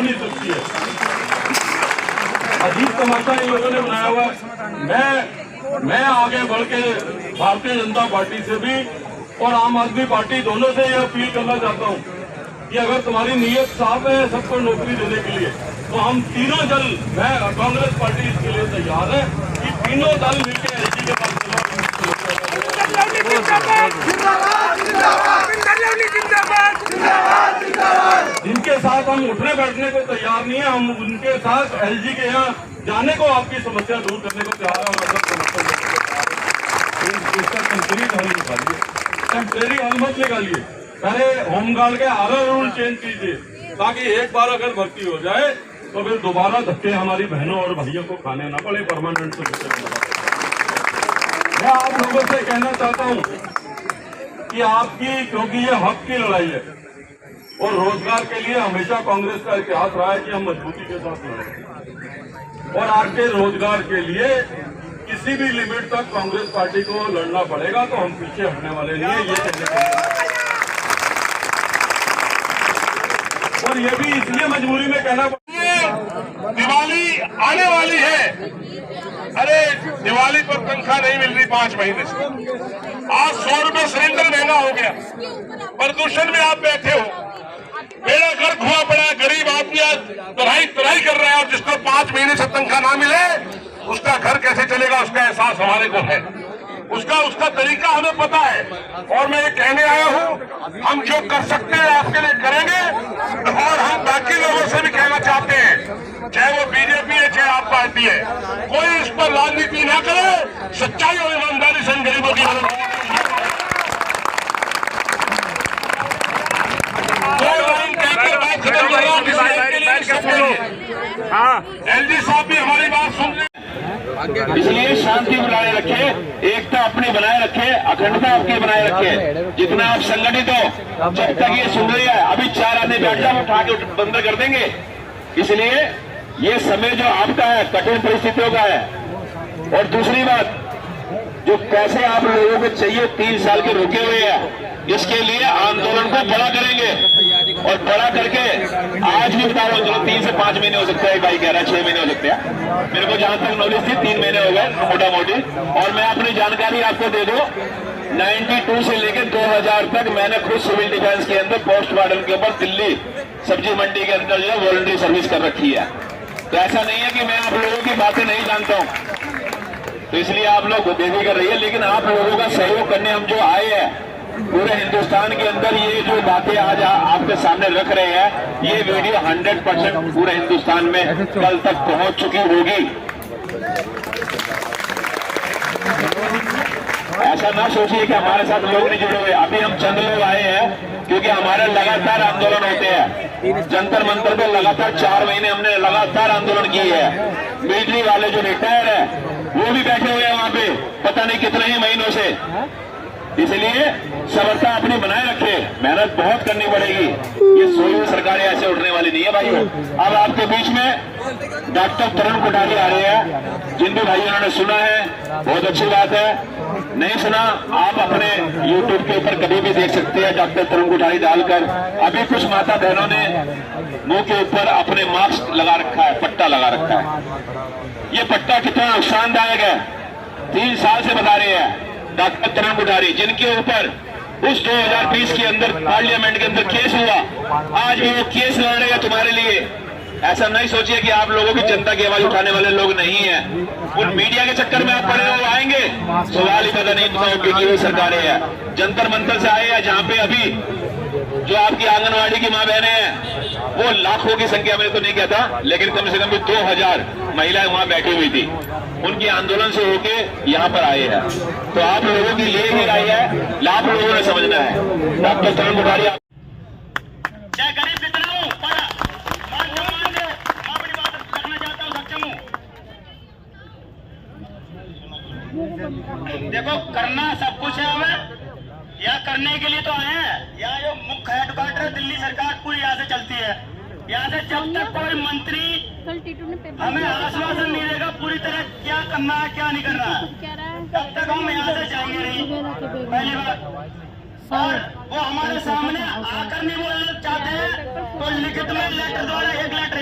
नहीं सकती है। अजीब तमाशा इन लोगों ने बनाया हुआ है। मैं आगे बढ़ के भारतीय जनता पार्टी से भी और आम आदमी पार्टी दोनों से यह अपील करना चाहता हूं कि अगर तुम्हारी नीयत साफ है सबको नौकरी देने के लिए, तो हम तीनों दल, मैं कांग्रेस पार्टी इसके लिए तैयार है कि तीनों दल मिलकर एलजी के पास जिनके साथ हम उठने बैठने को तैयार नहीं है, हम उनके साथ एलजी के यहाँ जाने को, आपकी समस्या दूर करने को तैयार है और समर्थन देने को तैयार है। इसका टेम्परेरी हल निकालिए, टेम्परेरी हल मत निकालिए, पहले होमगार्ड के आधा रूल चेंज कीजिए, ताकि एक बार अगर भर्ती हो जाए तो फिर दोबारा धक्के हमारी बहनों और भाइयों को खाने ना पड़े परमानेंट सोल्यूशन। मैं आप लोगों से कहना चाहता हूं कि आपकी, क्योंकि ये हक की लड़ाई है और रोजगार के लिए हमेशा कांग्रेस का इतिहास रहा है कि हम मजबूती के साथ लड़ें, और आपके रोजगार के लिए किसी भी लिमिट तक कांग्रेस पार्टी को लड़ना पड़ेगा, तो हम पीछे हटने वाले नहीं है, ये कहने के लिए। और ये भी इसलिए मजबूरी में कहना पड़ता, दिवाली आने वाली है, अरे दिवाली पर तनख्वाह नहीं मिल रही 5 महीने से, आज 100 रुपए सिलेंडर महंगा हो गया, प्रदूषण में आप बैठे हो, मेरा घर खुआ पड़ा है, गरीब आदमी आज तराई कर रहा है, और जिसको 5 महीने से तनख्वाह ना मिले उसका घर कैसे चलेगा, उसका एहसास हमारे को है, उसका तरीका हमें पता है। और मैं ये कहने आया हूँ, हम जो कर सकते हैं आपके लिए करेंगे, और हम बाकी लोगों से भी कहना चाहते हैं, चाहे वो बीजेपी है चाहे आप पार्टी है, कोई इस पर राजनीति ना करे, सच्चाई और ईमानदारी से गरीबों की हालत। एलजी साहब भी हमारी बात सुन रहे, इसलिए शांति बनाए रखे, एकता अपनी बनाए रखे, अखंडता आपकी बनाए रखे। जितना आप संगठित हो, जब तक ये सुन रही है, अभी 4 आदमी बैठ जाओ, उठा के बंद कर देंगे। इसलिए ये समय जो आपका है कठिन परिस्थितियों का है। और दूसरी बात, जो पैसे आप लोगों को चाहिए 3 साल के रुके हुए हैं, इसके लिए आंदोलन को बड़ा करेंगे, और बड़ा करके आज भी बता रहा हूँ, 3 से 5 महीने हो सकते हैं, भाई कह रहा है 6 महीने हो सकते हैं, मेरे को जहां तक नॉलेज थी 3 महीने हो गए मोटा मोटी। और मैं अपनी जानकारी आपको दे दूं, 92 से लेकर 2000 तक मैंने खुद सिविल डिफेंस के अंदर पोस्ट वार्डन के ऊपर दिल्ली सब्जी मंडी के अंदर जो है वॉलंटरी सर्विस कर रखी है। तो ऐसा नहीं है कि मैं आप लोगों की बातें नहीं जानता हूँ, तो इसलिए आप लोग बेफिक्र रहिए। लेकिन आप लोगों का सहयोग करने हम जो आए हैं पूरे हिंदुस्तान के अंदर, ये जो बातें आज आपके सामने रख रहे हैं, ये वीडियो 100% पूरे हिंदुस्तान में कल तक पहुंच चुकी होगी। ऐसा ना सोचिए कि हमारे साथ लोग नहीं जुड़े हुए, अभी हम चंद लोग आए हैं, क्योंकि हमारे लगातार आंदोलन होते हैं। जंतर मंतर पे लगातार 4 महीने हमने लगातार आंदोलन किए है। मिलिट्री वाले जो रिटायर है वो भी बैठे हुए हैं वहां पे, पता नहीं कितने ही महीनों से। इसलिए सबरता अपनी बनाए रखे, मेहनत बहुत करनी पड़ेगी। ये सोई हुई सरकारें ऐसे उठने वाली नहीं है भाइयों। अब आपके बीच में डॉक्टर तरुण कोठारी आ रहे हैं, जिन भी भाइयों ने सुना है बहुत अच्छी बात है, नहीं सुना आप अपने YouTube के ऊपर कभी भी देख सकते हैं डॉक्टर तरुण कोठारी डालकर। अभी कुछ माता बहनों ने मुंह के ऊपर अपने मास्क लगा रखा है, पट्टा लगा रखा है। ये पट्टा कितना नुकसानदायक है, 3 साल से बता रहे हैं डॉक्टर तरुण कोठारी, जिनके ऊपर उस 2020 के अंदर पार्लियामेंट के अंदर केस हुआ, आज भी वो केस लड़ रहे हैं तुम्हारे लिए। ऐसा नहीं सोचिए कि आप लोगों की जनता की आवाज उठाने वाले लोग नहीं हैं। उन मीडिया के चक्कर में आप पड़े हो आएंगे, सवाल ही पता नहीं क्योंकि वो सरकारें हैं। जंतर मंतर से आए हैं, जहां पे अभी जो आपकी आंगनवाड़ी की माँ बहनें हैं, वो लाखों की संख्या में तो नहीं कहता, लेकिन कम से कम भी 2000 महिलाएं वहां बैठी हुई थी, उनके आंदोलन से होके यहाँ पर आए हैं। तो आप लोगों के लिए ही आई है, आप लोगों ने समझना है। डॉक्टर तरुण कोठारी चाहे गरीब कितना हूँ, पर मैं अपनी बात करना चाहता हूँ, सक्षम हूँ। देखो, करना सब कुछ है, हमें यह करने के लिए तो आए हैं। यहाँ जो मुख्य हेडक्वार्टर दिल्ली सरकार पूरी यहाँ से चलती है। यहाँ से जब तक कोई मंत्री हमें आश्वासन नहीं देगा पूरी तरह क्या करना है क्या नहीं करना है, तब तक हम यहाँ से जाएंगे नहीं, पहली बात। और वो हमारे सामने आकर नहीं बोलना चाहते हैं, तो लिखित में लेटर द्वारा एक लेटर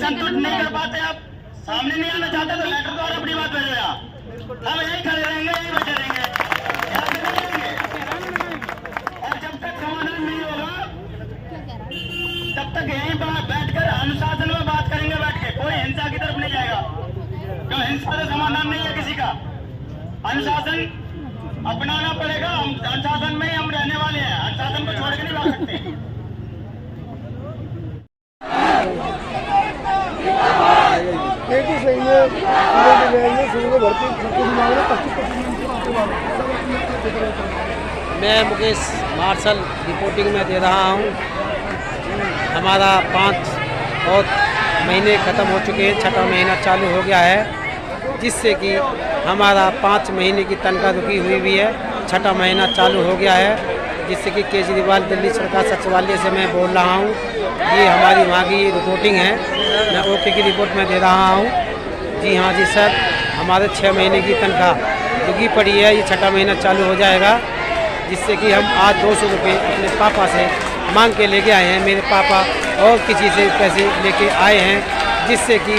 संतुष्ट नहीं कर पाते, आप सामने नहीं आना चाहते तो लेटर द्वारा अपनी बात भेजो यहाँ। हम यही खड़े रहेंगे, यही बैठे रहेंगे, यहाँ से नहीं रहेंगे। और जब तक समाधान नहीं होगा तब तक यहीं बैठकर अनुशासन में बात करेंगे बैठ के। कोई हिंसा की तरफ नहीं जाएगा, क्यों हिंसा से समाधान नहीं है किसी का। अनुशासन अपनाना पड़ेगा, हम अनुशासन में ही हम रहने वाले हैं, अनुशासन को छोड़ के नहीं भाग सकते। मैं मुकेश मार्शल रिपोर्टिंग में दे रहा हूँ। हमारा 5 और महीने ख़त्म हो चुके हैं, 6वां महीना चालू हो गया है, जिससे कि हमारा 5 महीने की तनख्वाह रुकी हुई है। 6वां महीना चालू हो गया है, जिससे कि केजरीवाल दिल्ली सरकार सचिवालय से मैं बोल रहा हूँ। ये हमारी वहाँ की रिपोर्टिंग है, मैं ओके की रिपोर्ट में दे रहा हूँ। जी हाँ जी सर, हमारे 6 महीने की तनख्वाह रुकी पड़ी है, ये 6वां महीना चालू हो जाएगा, जिससे कि हम आज 200 रुपये अपने पापा से मांग के लेके आए हैं। मेरे पापा और किसी से पैसे लेके आए हैं, जिससे कि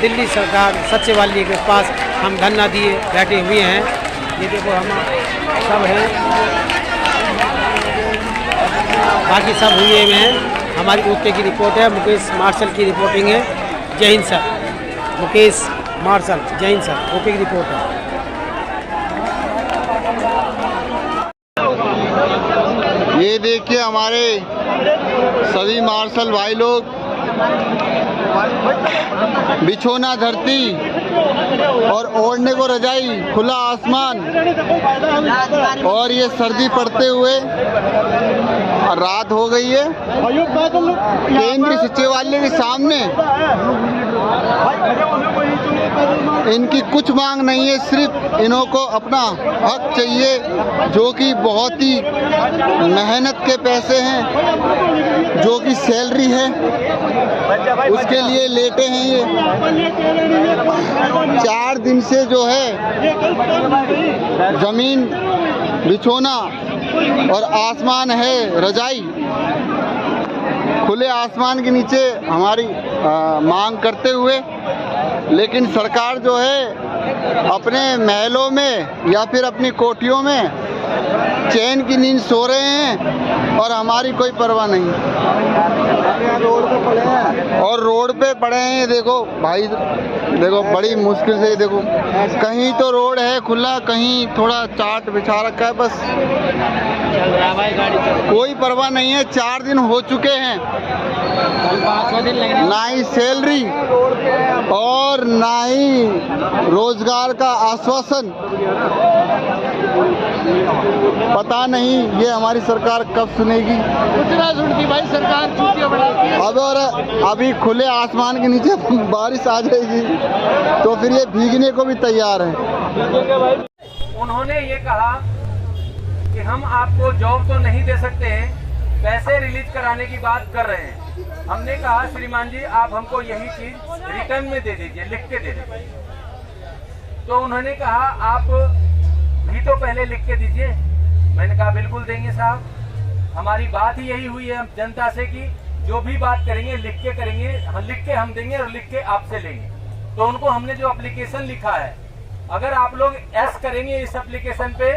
दिल्ली सरकार सचिवालय के पास हम धरना दिए बैठे हुए हैं। ये देखो हम सब हैं, बाकी सब हुए हुए हैं। हमारी ओके की रिपोर्ट है, मुकेश मार्शल की रिपोर्टिंग है। जय हिंद सर, मुकेश मार्शल, जय हिंद सर, ओके की रिपोर्ट है। ये देखिए हमारे सभी मार्शल भाई लोग बिछोना धरती और ओढ़ने को रजाई, खुला आसमान और ये सर्दी पड़ते हुए रात हो गई है। केंद्रीय सचिवालय के सामने इनकी कुछ मांग नहीं है, सिर्फ इन्हों को अपना हक चाहिए, जो कि बहुत ही मेहनत के पैसे हैं, जो कि सैलरी है, उसके लिए लेटे हैं। ये 4 दिन से जो है जमीन बिछोना और आसमान है रजाई, खुले आसमान के नीचे हमारी मांग करते हुए, लेकिन सरकार जो है अपने महलों में या फिर अपनी कोठियों में चैन की नींद सो रहे हैं और हमारी कोई परवाह नहीं। और रोड पे पड़े हैं, देखो भाई, देखो बड़ी मुश्किल से, देखो कहीं तो रोड है खुला, कहीं थोड़ा चाट बिछा रखा है, बस कोई परवाह नहीं है। 4 दिन हो चुके हैं, ना ही सैलरी और ना ही रोजगार का आश्वासन। पता नहीं ये हमारी सरकार कब सुनेगी। कुछ ना सुनती भाई सरकार, अब और अभी खुले आसमान के नीचे बारिश आ जाएगी तो फिर ये भीगने को भी तैयार है। उन्होंने ये कहा कि हम आपको जॉब तो नहीं दे सकते हैं, पैसे रिलीज कराने की बात कर रहे हैं। हमने कहा श्रीमान जी आप हमको यही चीज रिटर्न में दे दीजिए, लिख के दे दीजिए। तो उन्होंने कहा आप भी तो पहले लिख के दीजिए। मैंने कहा बिल्कुल देंगे साहब, हमारी बात ही यही हुई है जनता से कि जो भी बात करेंगे लिख के करेंगे, लिख के हम देंगे और लिख के आपसे लेंगे। तो उनको हमने जो एप्लीकेशन लिखा है, अगर आप लोग एस करेंगे इस एप्लीकेशन पे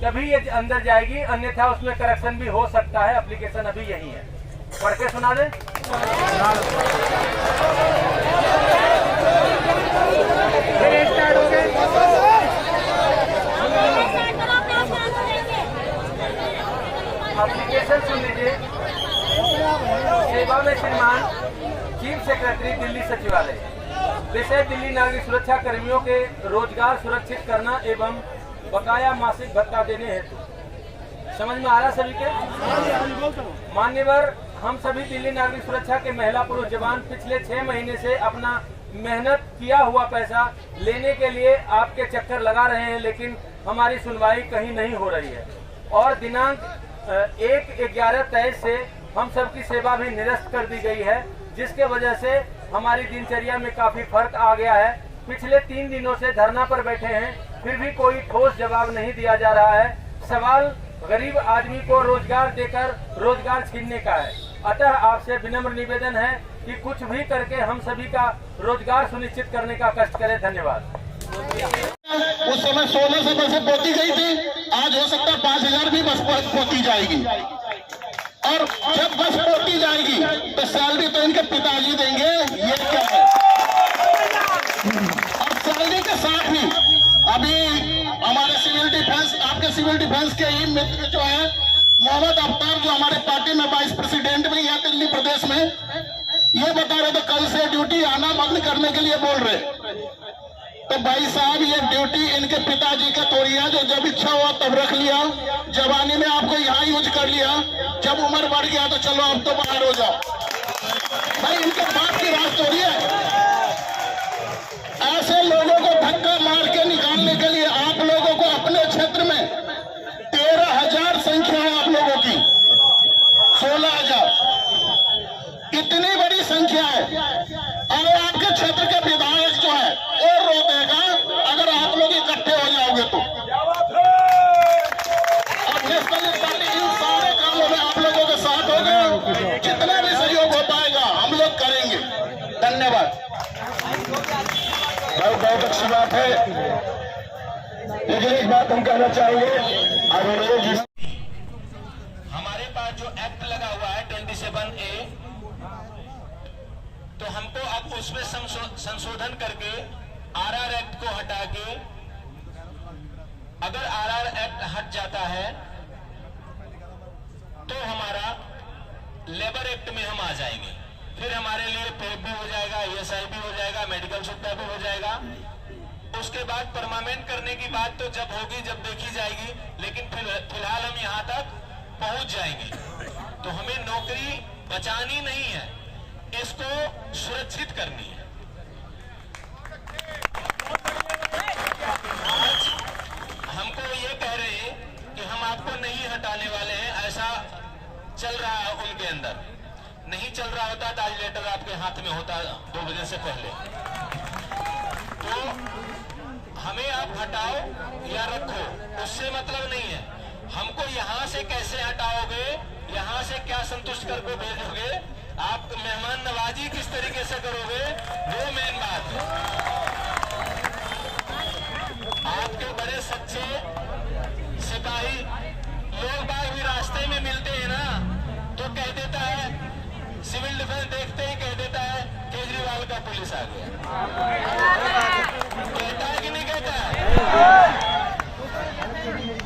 तभी ये अंदर जाएगी, अन्यथा उसमें करेक्शन भी हो सकता है। एप्लीकेशन अभी यही है, पढ़ के सुना दे। एप्लीकेशन सुन लीजिए। सेवा में श्रीमान चीफ सेक्रेटरी दिल्ली सचिवालय, विषय दिल्ली नागरिक सुरक्षा कर्मियों के रोजगार सुरक्षित करना एवं बकाया मासिक भत्ता देने हेतु। समझ में आ रहा सभी के? मान्यवर, हम सभी दिल्ली नागरिक सुरक्षा के महिला पुरुष जवान पिछले 6 महीने से अपना मेहनत किया हुआ पैसा लेने के लिए आपके चक्कर लगा रहे हैं, लेकिन हमारी सुनवाई कहीं नहीं हो रही है। और दिनांक 1/11/23 से हम सबकी सेवा भी निरस्त कर दी गई है, जिसके वजह से हमारी दिनचर्या में काफी फर्क आ गया है। पिछले 3 दिनों से धरना पर बैठे हैं, फिर भी कोई ठोस जवाब नहीं दिया जा रहा है। सवाल गरीब आदमी को रोजगार देकर रोजगार छीनने का है। अतः आपसे विनम्र निवेदन है कि कुछ भी करके हम सभी का रोजगार सुनिश्चित करने का कष्ट करें। धन्यवाद। उस समय 1600 बसें पोती गई थी, आज हो सकता है 5000 भी बस पोती जाएगी। और जब बस पोती जाएगी तो सैलरी तो इनके पिताजी देंगे, ये क्या है। और सैलरी के साथ ही अभी हमारे सिविल डिफेंस, आपके सिविल डिफेंस के ही मित्र जो है मोहम्मद अफ्तार, जो हमारे पार्टी में वाइस प्रेसिडेंट भी है दिल्ली प्रदेश में, ये बता रहे थे कल से ड्यूटी आना बंद करने के लिए बोल रहे। तो भाई साहब, ये ड्यूटी इनके पिताजी का तोड़िया, जो जब इच्छा हुआ तब रख लिया, जवानी में आपको यहाँ यूज कर लिया, जब उम्र बढ़ गया तो चलो अब तो बाहर हो जाओ। भाई इनके बाप की राज तोड़ी है। ऐसे लोगों को धक्का मार के निकालने के लिए आप लोगों को अपने क्षेत्र में 13,000 संख्या है आप लोगों की, 16,000, इतनी बड़ी संख्या है। और आपके क्षेत्र के विधायक जो है और रो देगा अगर आप लोग इकट्ठे हो जाओगे तो। अब नेशनल पार्टी इन सारे कामों में आप लोगों के साथ होगा, जितना भी सहयोग हो पाएगा हम लोग करेंगे। धन्यवाद। बहुत अच्छी बात है, लेकिन एक बात हम कहना चाहेंगे, हमारे पास जो एक्ट लगा हुआ है 27A, तो हमको अब उसमें संशोधन करके RR एक्ट को हटा के, अगर RR एक्ट हट जाता है तो हमारा लेबर एक्ट में हम आ जाएंगे। फिर हमारे लिए पेप भी हो जाएगा, ESI भी हो जाएगा, मेडिकल सुविधा भी हो जाएगा। उसके बाद परमानेंट करने की बात तो जब होगी, जब देखी जाएगी, लेकिन फिलहाल हम यहाँ तक पहुंच जाएंगे। तो हमें नौकरी बचानी नहीं है, इसको सुरक्षित करनी है। आज हमको ये कह रहे हैं कि हम आपको नहीं हटाने वाले हैं, ऐसा चल रहा है उनके अंदर। नहीं चल रहा होता तो आज लेटर आपके हाथ में होता 2 बजे से पहले। तो हमें आप हटाओ या रखो, उससे मतलब नहीं है। हमको यहाँ से कैसे हटाओगे, यहाँ से क्या संतुष्ट करके भेजोगे, आप मेहमान नवाजी किस तरीके से करोगे, वो मेन बात है। आपके बड़े सच्चे सिपाही लोग बाग भी रास्ते में मिलते हैं ना, तो कह देता है, सिविल डिफेंस देखते ही कह देता है केजरीवाल का पुलिस आ गया। कहता है कि नहीं कहता है?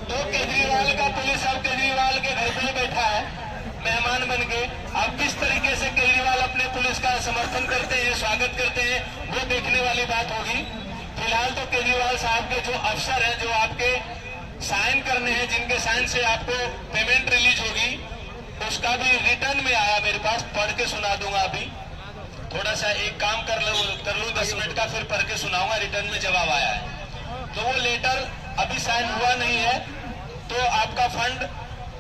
तो केजरीवाल का पुलिस अब केजरीवाल के घर पे बैठा है मेहमान बन के। अब किस तरीके से केजरीवाल अपने पुलिस का समर्थन करते हैं, स्वागत करते हैं, वो देखने वाली बात होगी। फिलहाल तो केजरीवाल साहब के जो अफसर हैं, जो आपके साइन करने हैं, जिनके साइन से आपको पेमेंट रिलीज होगी, उसका भी रिटर्न में आया मेरे पास, पढ़ के सुना दूंगा। अभी थोड़ा सा एक काम कर लूं 10 मिनट का, फिर पढ़ के सुनाऊंगा। रिटर्न में जवाब आया है, तो वो लेटर अभी साइन हुआ नहीं है, तो आपका फंड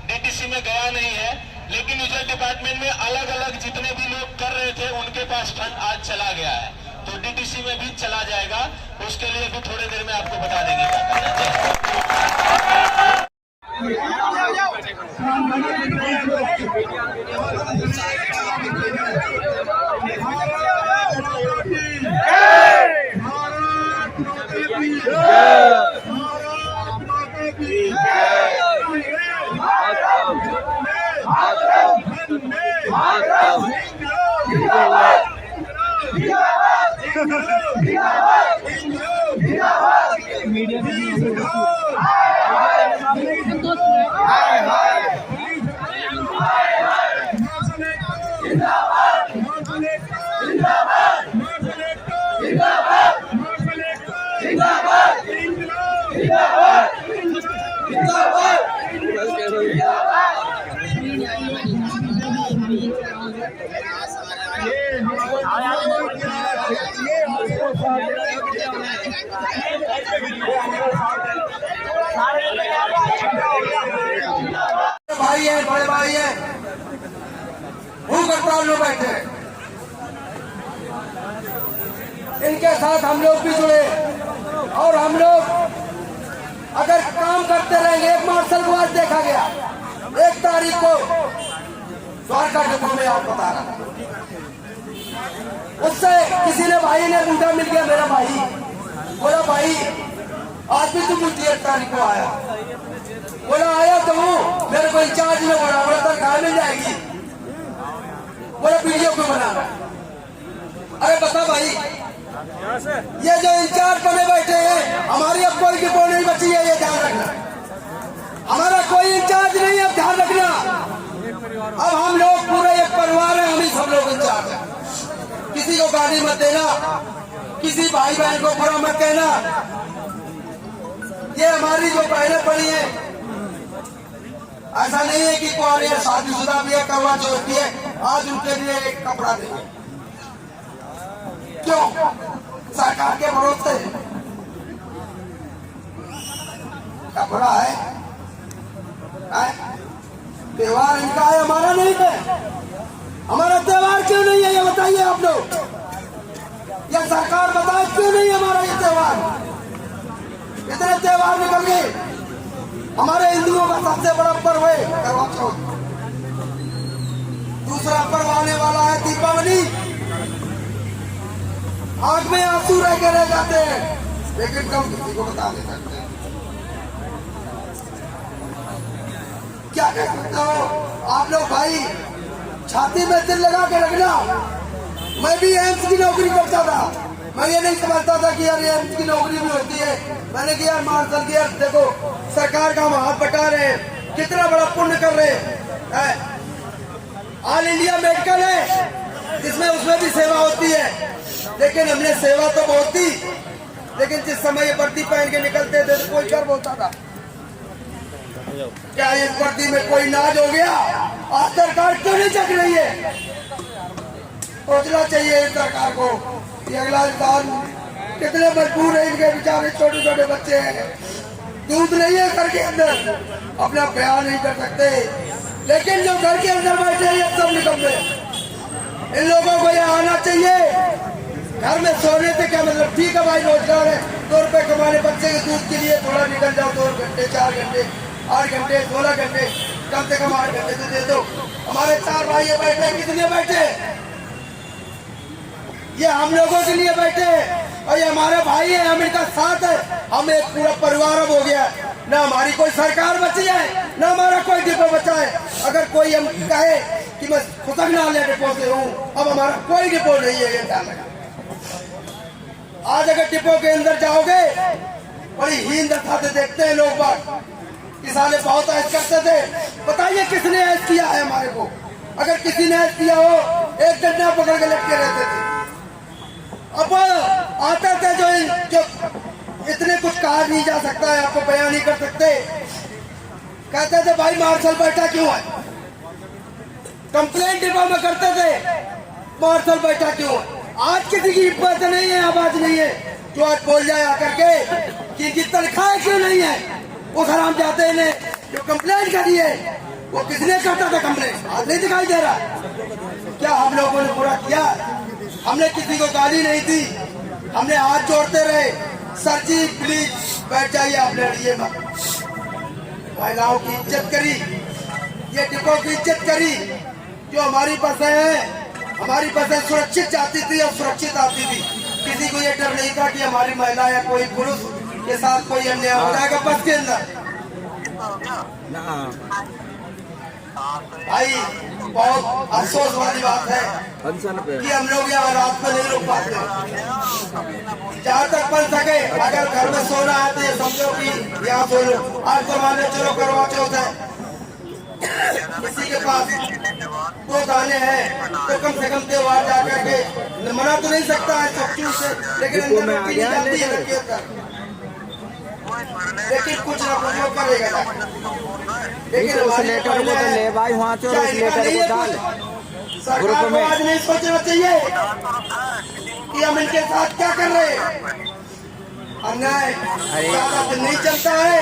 DTC में गया नहीं है, लेकिन यूजर डिपार्टमेंट में अलग अलग जितने भी लोग कर रहे थे उनके पास फंड आज चला गया है, तो DTC में भी चला जाएगा। उसके लिए भी थोड़ी देर में आपको बता देंगे क्या करना है। भाई है, बड़े भाई है, भूख हड़ताल में बैठे, इनके साथ हम लोग भी जुड़े। और हम लोग अगर काम करते रहेंगे, एक मार्शल को आज देखा गया 1 तारीख को द्वारका डिपो में आप बता रहा। उससे किसी ने भाई ने बूढ़ा मिल गया मेरा भाई, बोला भाई आज भी तुम 1 तारीख को आया। बोला आया तो हूँ, मेरे को इंचार्ज में बोला तनख्वाह मिल जाएगी। बोला वीडियो क्यों बना? अरे बता भाई, ये जो इंचार्ज बने बैठे हैं, हमारी अब कोई डिपो नहीं बची है, ये ध्यान रखना। हमारा कोई इंचार्ज नहीं है, ध्यान रखना। अब हम लोग पूरे एक परिवार है, हम ही सब लोग इंचार्ज हैं। किसी को गाली मत देना, किसी भाई बहन को बुरा मत कहना। ये हमारी जो बहनें पड़ी हैं, ऐसा नहीं है कि कुआरी है, शादीशुदा भी है, करवा चौथ भी है, आज उनके लिए एक कपड़ा देंगे। क्यों? सरकार के भरोसे कपड़ा है, त्योहार इनका है, हमारा नहीं है। हमारा त्योहार क्यों नहीं है ये बताइए आप लोग, या सरकार बताए क्यों नहीं हमारा ये त्योहार? इतने त्योहार निकल गए। हमारे हिंदुओं का सबसे बड़ा पर्व है करवा चौथ। दूसरा पर्व आने वाला है दीपावली। आंख में आंसू रह के रह जाते हैं, लेकिन कम किसी को बता नहीं सकते। क्या कह सकते हो आप लोग भाई? छाती में दिल लगा के रखना। मैं भी एम्स की नौकरी करता था, मैं ये नहीं समझता था कि यार एम्स की नौकरी भी होती है। मैंने किया मार्शल की, यार देखो सरकार का हम हाथ बटा रहे हैं, कितना बड़ा पुण्य कर रहे हैं। ऑल इंडिया मेडिकल है जिसमें उसमें भी सेवा होती है, लेकिन हमने सेवा तो बहुत थी, लेकिन जिस समय ये वर्दी पहन के निकलते थे तो कोई गर्व होता था। क्या इस वर्दी में कोई नाज हो गया? आज सरकार क्यों नहीं चख रही है? सोचना चाहिए इस सरकार को कि अगला इंसान कितने मजबूर है। इनके बेचारे छोटे छोटे बच्चे हैं, दूध नहीं है घर के अंदर, अपना बयान नहीं कर सकते, लेकिन जो घर के अंदर बैठे हैं ये सब निकलते। इन लोगों को ये आना चाहिए। घर में सोने से क्या मतलब? ठीक है भाई, रोजगार है, 2 रुपए कमाने, बच्चे के दूध के लिए थोड़ा निकल जाओ, 2 घंटे 4 घंटे 8 घंटे 16 घंटे, कम से कम 8 घंटे तो दे दो। हमारे 4 भाई बैठे, कितने बैठे? ये हम लोगों के लिए बैठे और ये हमारे भाई है, हम इनका साथ है। हम एक पूरा परिवार अब हो गया। ना हमारी कोई सरकार बची है, ना हमारा कोई डिपो बचा है। अगर कोई हम कहे कि मैं खुशगनाले डिपो से हूँ, अब हमारा कोई डिपो नहीं है, ये ध्यान रखना। आज अगर डिपो के अंदर जाओगे, बड़ी हीन दशाते देखते हैं लोग बात। किसाने बहुत ऐश करते थे, बताइए किसने ऐश किया है हमारे को? अगर किसी ने ऐश किया हो, एक डंडा पकड़ के लटके रहते थे। अब आते थे जो इतने कुछ कहा नहीं जा सकता है, आपको बयान नहीं कर सकते। कहते थे भाई मार्शल बैठा क्यों है? कंप्लेंट डिपो में करते थे, मार्शल बैठा क्यों है? आज किसी की हिम्मत नहीं है, आवाज नहीं है जो आज बोल जाए आकर के कि इनकी तनख्वाह क्यों नहीं है। वो हराम जाते ने जो कंप्लेंट करी है, वो किसने करता था कंप्लेंट? आज नहीं दिखाई दे रहा। क्या हम लोगों ने पूरा किया? हमने किसी को गाली नहीं दी, हमने हाथ जोड़ते रहे, सर जी प्लीज बैठ जाइए, आपने ये महिलाओं की इज्जत करी, ये डिपो की इज्जत करी। जो हमारी बसें हैं, हमारी बसें सुरक्षित जाती थी और सुरक्षित आती थी। किसी को ये डर नहीं था कि हमारी महिला या कोई पुरुष के साथ कोई अन्याय हो जाएगा बस के अंदर। भाई बहुत अफसोस वाली बात है कि हम लोग यहाँ रात में नहीं रुक पाते। जहाँ तक बन सके, अगर घर में सोना है तो ये समझो कि यहाँ सो लो। आज तो मान लो चलो करवा चौथ है, किसी के पास 2 दाने हैं तो कम से कम त्योहार जाकर के मना तो नहीं सकता है चौकी से, लेकिन अंदर रोटी नहीं जाती है लड़की अंदर, लेकिन कुछ ना कुछ वो करेगा। लेकिन लेटर को तो ले भाई वहाँ से, लेटर को डाल सरकार को आज नहीं सोचना चाहिए कि हम इनके साथ क्या कर रहे हैं। अन्याय ज्यादा दिन नहीं चलता है।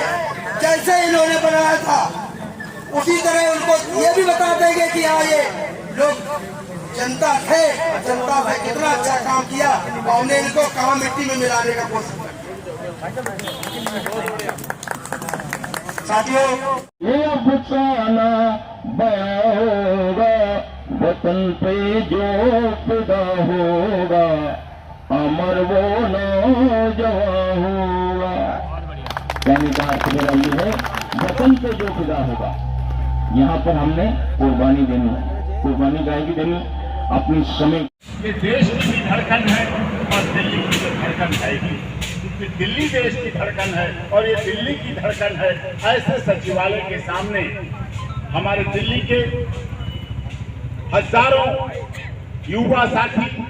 जैसे इन्होंने बनाया था उसी तरह उनको ये भी बता देंगे कि हाँ ये लोग जनता थे, जनता ने कितना अच्छा काम किया और हमने इनको काम मिट्टी में मिलाने का कोशिश किया। साथियों, ये अफसाना बया होगा वतन पे जो पैदा होगा अमर वो नौजवान होगा। कहने का अर्थ मेरा ये है, वतन पे जो पैदा होगा। यहाँ पर हमने कुर्बानी देनी है, कुर्बानी गाय की देनी अपनी समय। ये देश की भी धड़कन है और दिल्ली की भी धड़कन है ही, क्योंकि दिल्ली देश की धड़कन है और ये दिल्ली की धड़कन है। ऐसे सचिवालय के सामने हमारे दिल्ली के हजारों युवा साथी,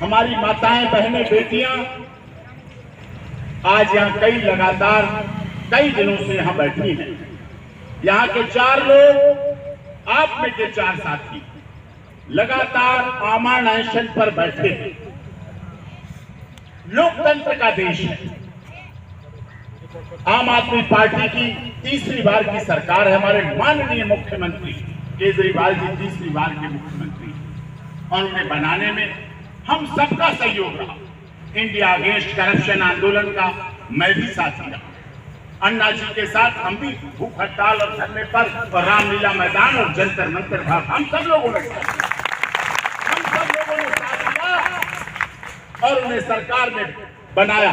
हमारी माताएं, बहनें, बेटियां आज यहाँ लगातार कई दिनों से यहाँ बैठी हैं। यहाँ के 4 लोग, आप में के 4 साथी लगातार आमरण अनशन पर बैठे हैं। लोकतंत्र का देश है। आम आदमी पार्टी की तीसरी बार की सरकार है। हमारे माननीय मुख्यमंत्री केजरीवाल जी तीसरी बार के मुख्यमंत्री, और उन्हें बनाने में हम सबका सहयोग रहा। इंडिया अगेंस्ट करप्शन आंदोलन का मैं भी साथी रहा। अन्ना जी के साथ हम भी भूख हड़ताल और धरने पर और रामलीला मैदान और जंतर मंतर भाग हम सब लोगों ने साथ दिया और उन्हें सरकार में बनाया।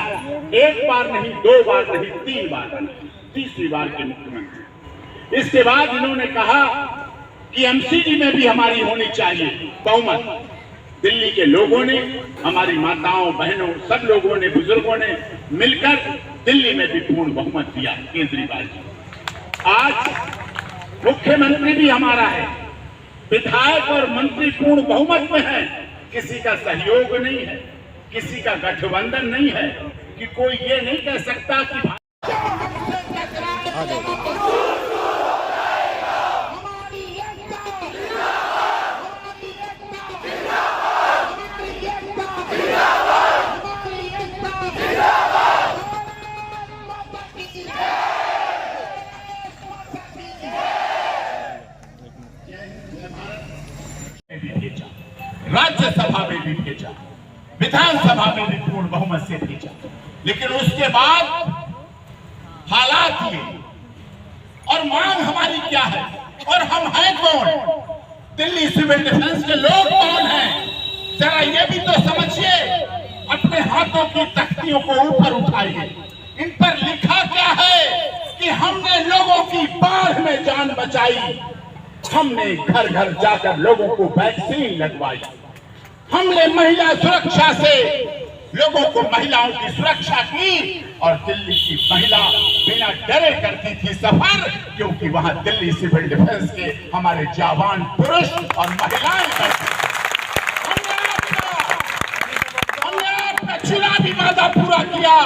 एक बार नहीं, 2 बार नहीं, 3 बार बना, तीसरी बार के मुख्यमंत्री। इसके बाद इन्होंने कहा कि एमसीडी में भी हमारी होनी चाहिए बहुमत। दिल्ली के लोगों ने, हमारी माताओं, बहनों, सब लोगों ने, बुजुर्गों ने मिलकर दिल्ली में भी पूर्ण बहुमत दिया केजरीवाल जी। आज मुख्यमंत्री भी हमारा है, विधायक और मंत्री पूर्ण बहुमत में है। किसी का सहयोग नहीं है, किसी का गठबंधन नहीं है कि कोई ये नहीं कह सकता कि राज्यसभा में भी भेजा, विधानसभा में भी पूर्ण बहुमत से भेजा, लेकिन उसके बाद हालात ये और मांग हमारी क्या है और हम हैं कौन? दिल्ली सिविल डिफेंस के लोग कौन हैं? जरा ये भी तो समझिए। अपने हाथों की तख्तियों को ऊपर उठाइए। इन पर लिखा क्या है कि हमने लोगों की बाढ़ में जान बचाई, हमने घर घर जाकर लोगों को वैक्सीन लगवाई, हमने महिला सुरक्षा से लोगों को महिलाओं की सुरक्षा की और दिल्ली की महिला बिना डरे करती थी सफर, क्योंकि वहां दिल्ली सिविल डिफेंस के हमारे जवान पुरुष और महिलाएं करती। हमने आपका चुनावी वादा पूरा किया,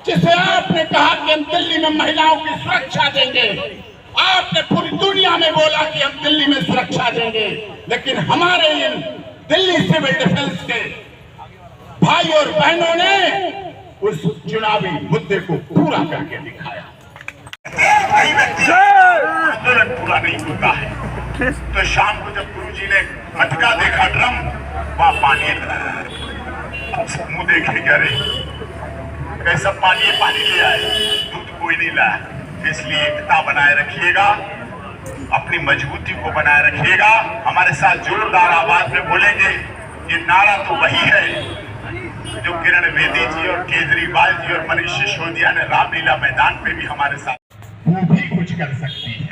जिसे आपने कहा कि हम दिल्ली में महिलाओं की सुरक्षा देंगे। आपने पूरी दुनिया में बोला कि हम दिल्ली में सुरक्षा देंगे, लेकिन हमारे इन दिल्ली सिविल डिफेंस के भाई और बहनों ने उस चुनावी मुद्दे को पूरा करके दिखाया। आंदोलन पूरा नहीं होता है तो शाम को जब गुरुजी ने मटका देखा, ड्रम, वहां पानी मुंह देखे, अरे कैसा पानी ले आए, दूध कोई नहीं लाया। इसलिए एकता बनाए रखिएगा, अपनी मजबूती को बनाए रखिएगा। हमारे साथ जोरदार आवाज में बोलेंगे। ये नारा तो वही है जो किरण बेदी जी और केजरीवाल जी और मनीष सिसोदिया ने रामलीला मैदान पे भी हमारे साथ, वो भी कुछ कर सकती है,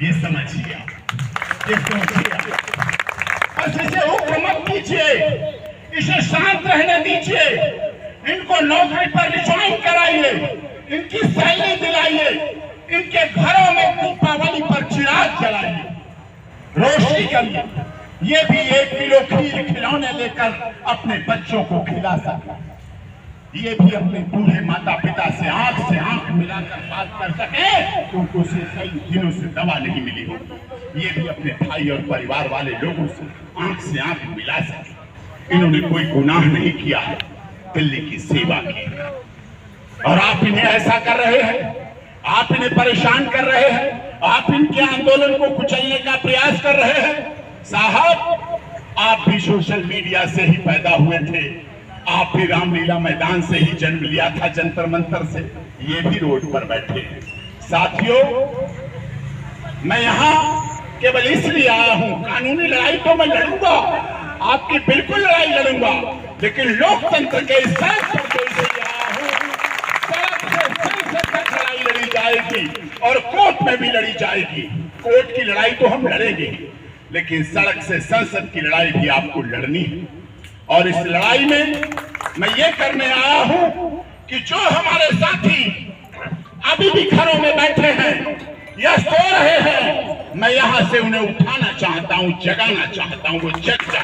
ये समझिए, ये सोचिए। बस इसे हुक्म मत कीजिए, इसे शांत रहने दीजिए, इनको नौकरी पर रिजाइन कराइए, इनकी सैलरी दिलाइए, इनके घरों में दीपावली पर चिराग जलाइए, रोशनी करिए। ये भी 1 किलो खीर खिलौने लेकर अपने बच्चों को खिला सकता है। ये भी अपने बूढ़े माता पिता से आंख मिलाकर बात कर सके, क्योंकि उसे कई दिनों से दवा नहीं मिली हो। ये भी अपने भाई और परिवार वाले लोगों से आंख मिला सके। इन्होंने कोई गुनाह नहीं किया है, दिल्ली की सेवा की, और आप इन्हें ऐसा कर रहे हैं, आप इन्हें परेशान कर रहे हैं, आप इनके आंदोलन को कुचलने का प्रयास कर रहे हैं। साहब, आप भी सोशल मीडिया से ही पैदा हुए थे, आप भी रामलीला मैदान से ही जन्म लिया था, जंतर मंतर से। ये भी रोड पर बैठे हैं। साथियों, मैं यहाँ केवल इसलिए आया हूं। कानूनी लड़ाई तो मैं लड़ूंगा, आपकी बिल्कुल लड़ाई लड़ूंगा, लेकिन लोकतंत्र के इस साथ पर इसलिए आया हूं। सड़क से संसद तक लड़ाई लड़ी जाएगी और कोर्ट में भी लड़ी जाएगी। कोर्ट की लड़ाई तो हम लड़ेंगे, लेकिन सड़क से संसद की लड़ाई भी आपको लड़नी है। और इस लड़ाई में मैं ये करने आया हूं कि जो हमारे साथी अभी भी घरों में बैठे हैं या सो रहे हैं, मैं यहां से उन्हें उठाना चाहता हूं, जगाना चाहता हूं, वो जग जाए।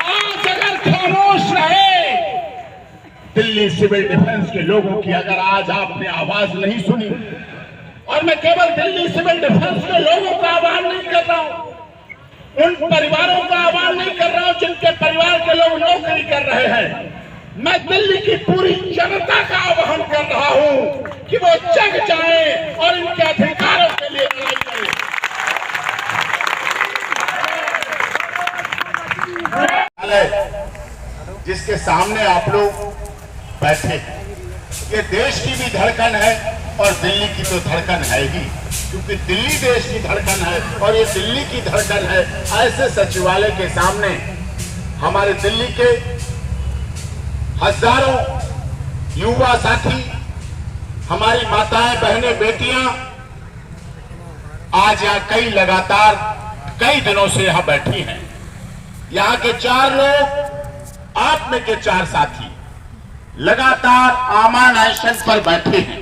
आज अगर खामोश रहे दिल्ली सिविल डिफेंस के लोगों की, अगर आज आपने आवाज नहीं सुनी, और मैं केवल दिल्ली सिविल डिफेंस के लोगों का आह्वान नहीं कर रहा हूं, उन परिवारों का आह्वान नहीं कर रहा हूं जिनके परिवार के लोग नौकरी कर रहे हैं, मैं दिल्ली की पूरी जनता का आह्वान कर रहा हूं कि वो जग जाए और इनके अधिकारों के लिए लड़ाई करें। जिसके सामने आप लोग बैठे हैं, ये देश की भी धड़कन है और दिल्ली की तो धड़कन है ही, क्योंकि दिल्ली देश की धड़कन है और ये दिल्ली की धड़कन है। ऐसे सचिवालय के सामने हमारे दिल्ली के हजारों युवा साथी, हमारी माताएं, बहनें, बेटियां आज यहाँ लगातार कई दिनों से यहाँ बैठी हैं। यहाँ के 4 लोग, आप में के 4 साथी लगातार आमान अनशन पर बैठे हैं।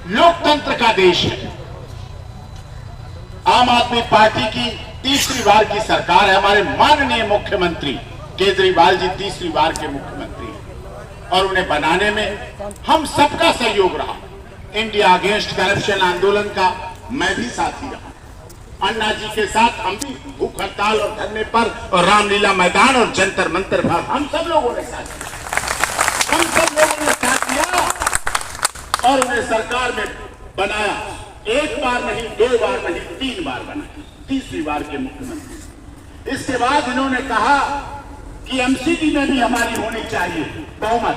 लोकतंत्र का देश है। आम आदमी पार्टी की तीसरी बार की सरकार है। हमारे माननीय मुख्यमंत्री केजरीवाल जी तीसरी बार के मुख्यमंत्री हैं और उन्हें बनाने में हम सबका सहयोग रहा। इंडिया अगेंस्ट करप्शन आंदोलन का मैं भी साथी रहा। अन्ना जी के साथ हम भी भूख हड़ताल और धरने पर और रामलीला मैदान और जंतर मंतर पर हम सब लोगों ने साथ दिया। हम सब लोगों ने साथ दिया और उन्हें सरकार में बनाया। एक बार नहीं, 2 बार नहीं, 3 बार बनाया, तीसरी बार के मुख्यमंत्री। इसके बाद इन्होंने कहा कि एमसीडी में भी हमारी होनी चाहिए बहुमत।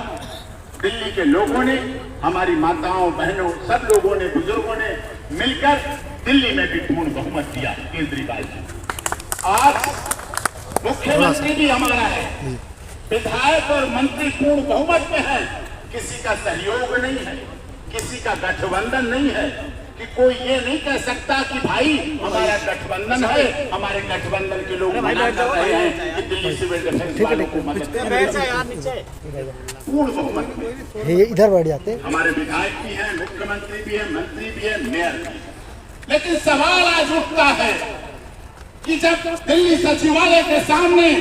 दिल्ली के लोगों ने, हमारी माताओं, बहनों, सब लोगों ने, बुजुर्गों ने मिलकर दिल्ली में भी पूर्ण बहुमत दिया केजरीवाल जी। आज मुख्यमंत्री भी हमारा है, विधायक और मंत्री पूर्ण बहुमत में है। किसी का सहयोग नहीं है, किसी का गठबंधन नहीं है कि कोई ये नहीं कह सकता कि भाई हमारा गठबंधन है, हमारे गठबंधन के लोग मना कर रहे हैं कि दिल्ली सिविल डिफेंस वालों को मदद करें। पूर्ण बहुमत में इधर बैठ जाते। हमारे विधायक भी हैं, मुख्यमंत्री भी है, मंत्री भी है, मेयर भी है। लेकिन सवाल आज उठता है कि जब दिल्ली सचिवालय के सामने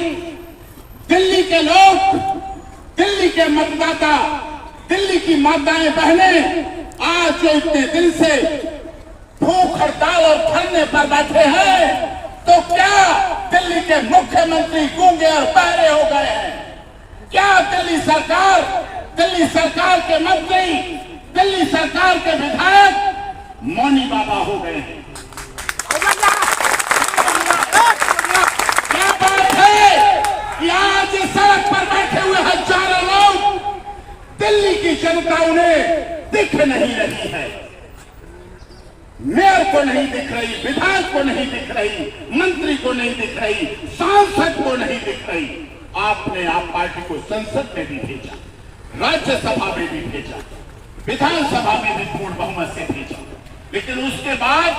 दिल्ली के लोग, दिल्ली के मतदाता, दिल्ली की माताएं, बहनें आज जो इतने दिन से भूख हड़ताल और धरने पर बैठे हैं, तो क्या दिल्ली के मुख्यमंत्री गूंगे और बहरे हो गए हैं? क्या दिल्ली सरकार के मंत्री, दिल्ली सरकार के विधायक मौनी बाबा हो गए हैं? क्या बात है कि आज सड़क पर बैठे हुए हजारों लोग, दिल्ली की जनता उन्हें दिख नहीं रही है। मेयर को नहीं दिख रही, विधायक को नहीं दिख रही, मंत्री को नहीं दिख रही, सांसद को नहीं दिख रही। आपने आप पार्टी को संसद में भी भेजा, राज्यसभा में भी भेजा, विधानसभा में भी पूर्ण बहुमत से भेजा, लेकिन उसके बाद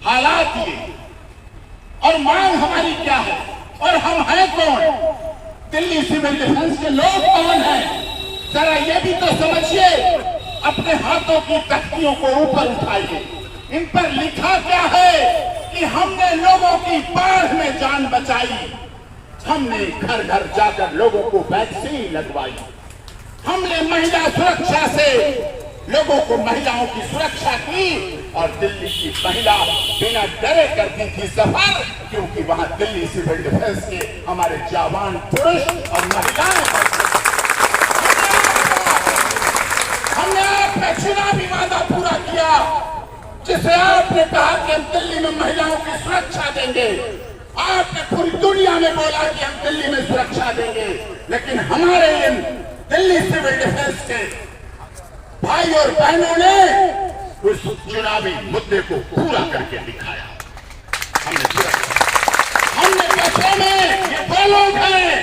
हालात ये और मांग हमारी क्या है और हम हैं कौन? दिल्ली सिविल डिफेंस के लोग कौन हैं? जरा ये भी तो समझिए। अपने हाथों की तख्तियों को ऊपर उठाइए। इन पर लिखा क्या है कि हमने लोगों की बाढ़ में जान बचाई, हमने घर घर जाकर लोगों को वैक्सीन लगवाई, हमने महिला सुरक्षा से लोगों को, महिलाओं की सुरक्षा की और दिल्ली की महिला बिना डरे करती थी सफर, क्योंकि वहां दिल्ली सिविल डिफेंस के हमारे जवान पुरुष और महिलाएं। हमने आपने चुनावी वादा पूरा किया, जिसे आपने कहा कि हम दिल्ली में महिलाओं की सुरक्षा देंगे। आपने पूरी दुनिया में बोला कि हम दिल्ली में सुरक्षा देंगे, लेकिन हमारे इन दिल्ली सिविल डिफेंस के भाई और बहनों ने चुनावी मुद्दे को पूरा करके दिखाया। हमने बसों में ये वो लोग हैं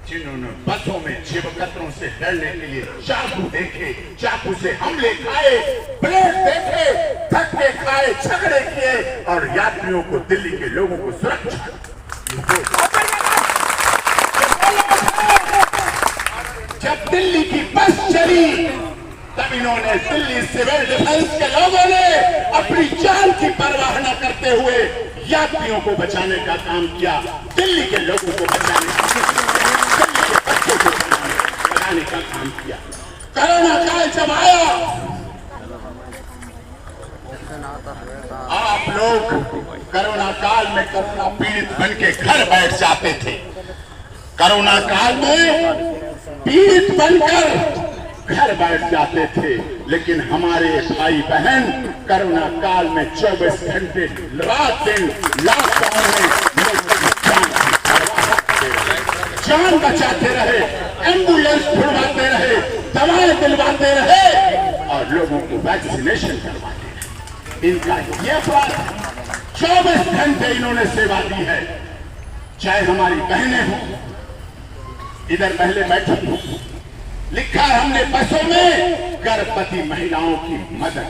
जिन्होंने बसों में शिवकत्रों से लड़ने के लिए चाकू देखे, चाकू से हमले खाए, ब्लेड देखे, धक्के खाए, झगड़े किए और यात्रियों को, दिल्ली के लोगों को सुरक्षा। जब दिल्ली की बस चली तब इन्होंने, दिल्ली सिविल डिफेंस के लोगों ने अपनी जान की परवाह न करते हुए यात्रियों को बचाने का काम किया, दिल्ली के लोगों को बचाने का काम किया। कोरोना काल जब आया, आप लोग कोरोना काल में कोरोना पीड़ित बन के घर बैठ जाते थे। कोरोना काल में पीड़ित बनकर घर बैठ जाते थे, लेकिन हमारे भाई बहन कोरोना काल में 24 घंटे रात दिन लॉकडाउन में जान बचाते रहे, एम्बुलेंस छुड़वाते रहे, दवाएं दिलवाते रहे और लोगों को वैक्सीनेशन करवाते रहे। इनका ये बात 24 घंटे इन्होंने सेवा दी है। चाहे हमारी बहनें हों, इधर पहले बैठी हूं, लिखा है हमने बसों में गर्भवती महिलाओं की मदद,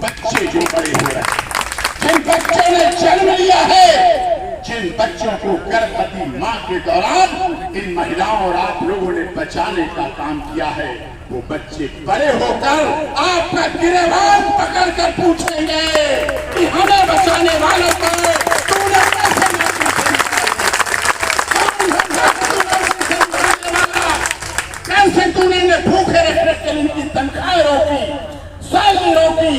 बच्चे जो बड़े हो रहे हैं, जिन बच्चों ने जन्म लिया है, जिन बच्चों को गर्भवती मां के दौरान इन महिलाओं और आप लोगों ने बचाने का काम किया है, वो बच्चे बड़े होकर आपका गिरबान पकड़ कर पूछेंगे कि हमें बचाने वालों को तूने कैसे कैसे तूने भूखे रहने के लिए इनकी तनख्वाह रोकी, सैलरी रोकी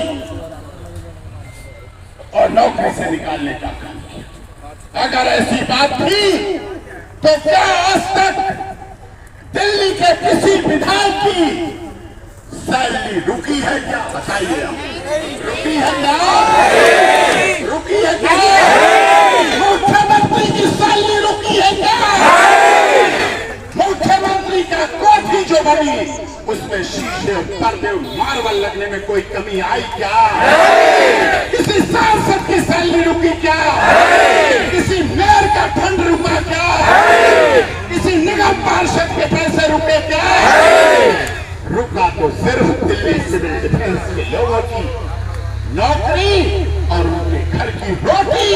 और नौकरी से निकालने का काम किया। अगर ऐसी बात थी तो क्या आज तक दिल्ली के किसी विधायक की सैलरी रुकी है क्या? बताइए, रुकी है क्या? रुकी है क्या? मुख्यमंत्री की सैलरी रुकी है क्या? मुख्यमंत्री का कोठी जो बनी उसमें शीशे, पर्दे, मार्बल लगने में कोई कमी आई क्या? किसी सांसद की सैलरी रुकी क्या? किसी मेयर का फंड रुका क्या? किसी निगम पार्षद के पैसे रुके क्या? रुका तो सिर्फ दिल्ली सिविल डिफेंस के लोगों की नौकरी और उनके घर की रोटी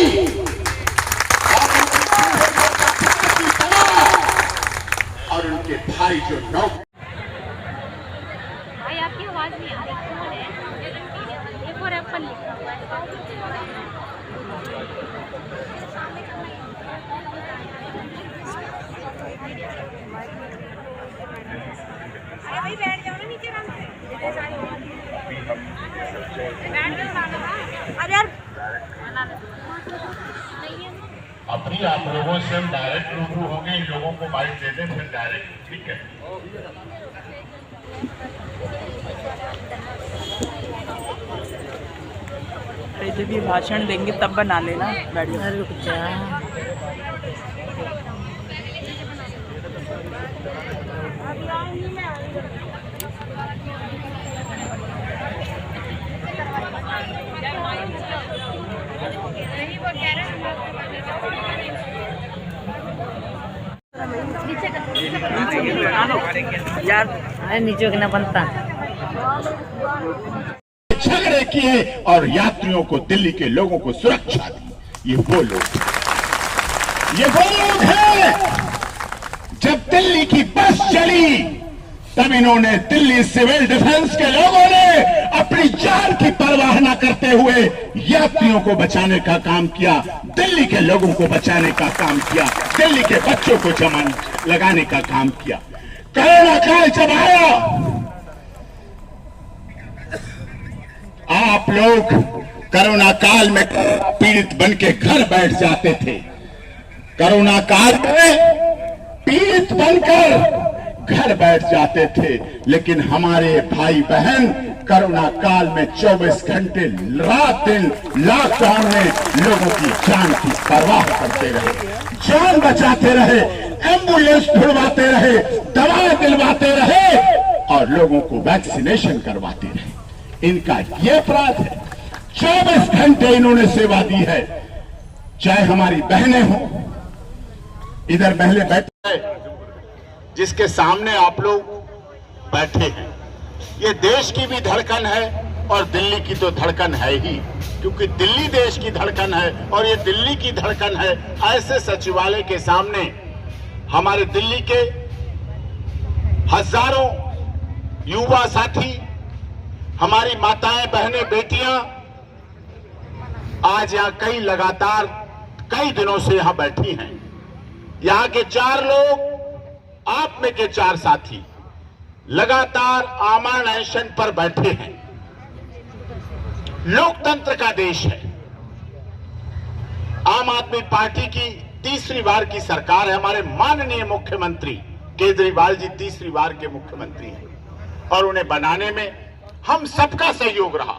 और उनके भाई जो नौकरी। भाई आपकी आवाज नहीं आ रही, कौन है? एक और एप्पल लिखा हुआ है। अरे भाई बैठ जाओ ना नीचे, बैठ जाओ। अरे यार अभी आप लोगों से हम डायरेक्ट रूबरू होंगे, इन लोगों को बाइट दे दें फिर डायरेक्ट, ठीक है? अरे जब ये भाषण देंगे तब बना लेना, बैठ जाओ। रुक जा, यार नीचे ना बनता। झगड़े किए और यात्रियों को, दिल्ली के लोगों को सुरक्षा दी। ये वो लोग हैं। जब दिल्ली की बस चली तब इन्होंने, दिल्ली सिविल डिफेंस के लोगों ने अपनी जान की परवाह न करते हुए यात्रियों को बचाने का काम किया, दिल्ली के लोगों को बचाने का काम किया, दिल्ली के बच्चों को जमान लगाने का काम किया। कोरोना काल जब आया, आप लोग कोरोना काल में पीड़ित बन के घर बैठ जाते थे। कोरोना काल में पीड़ित बनकर घर बैठ जाते थे, लेकिन हमारे भाई बहन कोरोना काल में 24 घंटे रात दिन लॉकडाउन में लोगों की जान की परवाह करते रहे, जान बचाते रहे, एम्बुलेंस ढूंढवाते रहे, दवाएं दिलवाते रहे और लोगों को वैक्सीनेशन करवाते रहे। इनका ये अपराध है। 24 घंटे इन्होंने सेवा दी है, चाहे हमारी बहनें हो। इधर बहनें बैठे हैं, जिसके सामने आप लोग बैठे हैं, ये देश की भी धड़कन है और दिल्ली की तो धड़कन है ही, क्योंकि दिल्ली देश की धड़कन है और ये दिल्ली की धड़कन है। ऐसे सचिवालय के सामने हमारे दिल्ली के हजारों युवा साथी, हमारी माताएं, बहनें, बेटियां आज यहाँ लगातार कई दिनों से यहां बैठी हैं। यहां के 4 लोग, आप में के 4 साथी लगातार आमरण अनशन पर बैठे हैं। लोकतंत्र का देश है। आम आदमी पार्टी की तीसरी बार की सरकार है। हमारे माननीय मुख्यमंत्री केजरीवाल जी तीसरी बार के मुख्यमंत्री हैं और उन्हें बनाने में हम सबका सहयोग रहा।